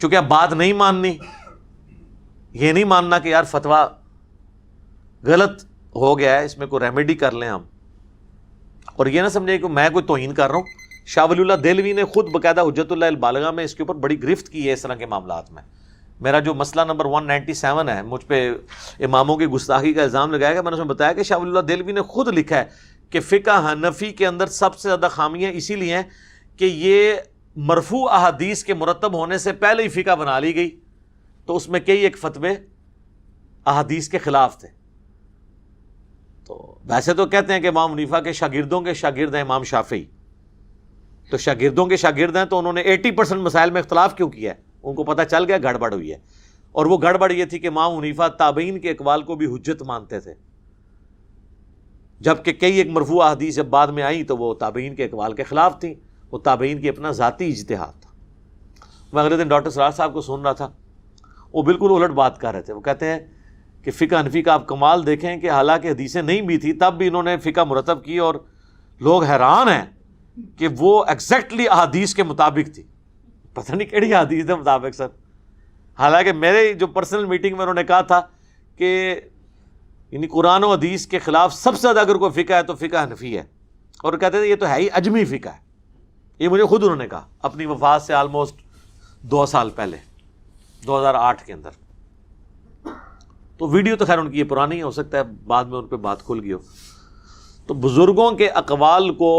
چونکہ اب بات نہیں ماننی، یہ نہیں ماننا کہ یار فتویٰ غلط ہو گیا ہے، اس میں کوئی ریمیڈی کر لیں ہم. اور یہ نہ سمجھے کہ میں کوئی توہین کر رہا ہوں. شاہ ولی اللہ دہلوی نے خود باقاعدہ حجت اللہ البالغہ میں اس کے اوپر بڑی گرفت کی ہے اس طرح کے معاملات میں. میرا جو مسئلہ نمبر 197 ہے، مجھ پہ اماموں کی گستاخی کا الزام لگایا گیا، میں نے اس میں بتایا کہ شاہ ولی اللہ دہلوی نے خود لکھا ہے کہ فقہ حنفی کے اندر سب سے زیادہ خامیاں اسی لیے ہیں کہ یہ مرفوع احادیث کے مرتب ہونے سے پہلے ہی فقہ بنا لی گئی، تو اس میں کئی ایک فتوے احادیث کے خلاف تھے. تو ویسے تو کہتے ہیں کہ امام حنیفہ کے شاگردوں کے شاگرد ہیں امام شافعی، تو شاگردوں کے شاگرد ہیں تو انہوں نے 80% مسائل میں اختلاف کیوں کیا ہے؟ ان کو پتہ چل گیا گڑبڑ ہوئی ہے. اور وہ گڑبڑ یہ تھی کہ امام حنیفہ تابعین کے اقوال کو بھی حجت مانتے تھے، جبکہ کئی ایک مرفوع احادیث جب بعد میں آئیں تو وہ تابعین کے اقوال کے خلاف تھیں، وہ تابعین کی اپنا ذاتی اجتہاد تھا. میں اگلے دن ڈاکٹر سراج صاحب کو سن رہا تھا، وہ بالکل الٹ بات کر رہے تھے. وہ کہتے ہیں کہ فقہ حنفی کا آپ کمال دیکھیں کہ حالانکہ حدیثیں نہیں بھی تھی تب بھی انہوں نے فقہ مرتب کی، اور لوگ حیران ہیں کہ وہ ایگزیکٹلی احادیث کے مطابق تھی. پتہ نہیں کیڑی حدیث کے مطابق سر. حالانکہ میرے جو پرسنل میٹنگ میں انہوں نے کہا تھا کہ یعنی قرآن و حدیث کے خلاف سب سے زیادہ اگر کوئی فقہ ہے تو فقہ حنفی ہے، اور کہتے تھے یہ تو ہے ہی اجمی فقہ ہے. یہ مجھے خود انہوں نے کہا اپنی وفات سے آلموسٹ 2 سال پہلے، 2008 کے اندر. تو ویڈیو تو خیر ان کی یہ پرانی ہے، ہو سکتا ہے بعد میں ان پہ بات کھل گئی ہو. تو بزرگوں کے اقوال کو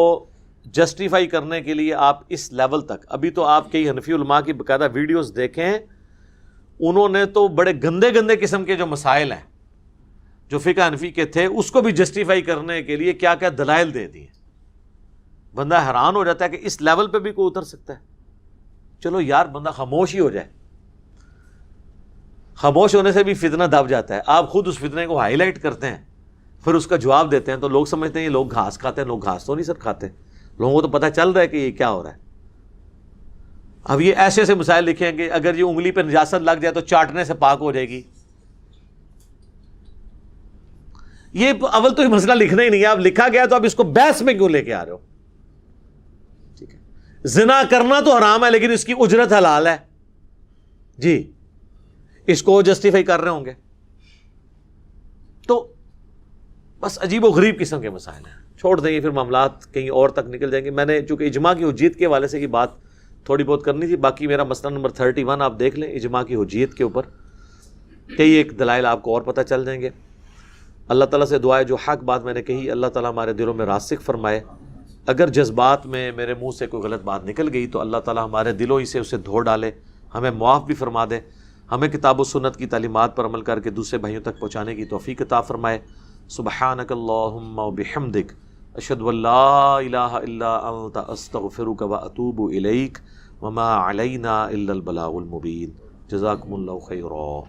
جسٹیفائی کرنے کے لیے آپ اس لیول تک، ابھی تو آپ کئی حنفی علماء کی باقاعدہ ویڈیوز دیکھیں، انہوں نے تو بڑے گندے گندے قسم کے جو مسائل ہیں جو فقہ حنفی کے تھے اس کو بھی جسٹیفائی کرنے کے لیے کیا کیا دلائل دے دیے. بندہ حیران ہو جاتا ہے کہ اس لیول پہ بھی کوئی اتر سکتا ہے. چلو یار بندہ خاموش ہی ہو جائے. خاموش ہونے سے بھی فتنہ دب جاتا ہے. آپ خود اس فتنے کو ہائی لائٹ کرتے ہیں، پھر اس کا جواب دیتے ہیں تو لوگ سمجھتے ہیں یہ لوگ گھاس کھاتے ہیں. لوگ گھاس تو نہیں سر کھاتے، لوگوں کو تو پتہ چل رہا ہے کہ یہ کیا ہو رہا ہے. اب یہ ایسے ایسے مسائل لکھے ہیں کہ اگر یہ انگلی پہ نجاست لگ جائے تو چاٹنے سے پاک ہو جائے گی. یہ اول تو یہ مسئلہ لکھنا ہی نہیں ہے، اب لکھا گیا تو اب اس کو بحث میں کیوں لے کے آ رہے ہو؟ ٹھیک ہے، زنا کرنا تو حرام ہے لیکن اس کی اجرت حلال ہے جی، اس کو جسٹیفائی کر رہے ہوں گے. تو بس عجیب و غریب قسم کے مسائل ہیں. چھوڑ دیں یہ، پھر معاملات کہیں اور تک نکل جائیں گے. میں نے چونکہ اجماع کی حجیت کے حوالے سے کی بات تھوڑی بہت کرنی تھی، باقی میرا مسئلہ نمبر 31 آپ دیکھ لیں اجماع کی حجیت کے اوپر، کئی ایک دلائل آپ کو اور پتہ چل جائیں گے. اللہ تعالیٰ سے دعا ہے جو حق بات میں نے کہی اللہ تعالیٰ ہمارے دلوں میں راسخ فرمائے. اگر جذبات میں میرے منہ سے کوئی غلط بات نکل گئی تو اللہ تعالیٰ ہمارے دلوں ہی سے اسے دھو ڈالے، ہمیں معاف بھی فرما دے، ہمیں کتاب و سنت کی تعلیمات پر عمل کر کے دوسرے بھائیوں تک پہنچانے کی توفیق عطا فرمائے. سبحانک اللہم و بحمدک، اشہد ان لا الہ الا انت، استغفرک و اتوب الیک، وما علینا الا البلاغ المبین. جزاکم اللہ خیرا.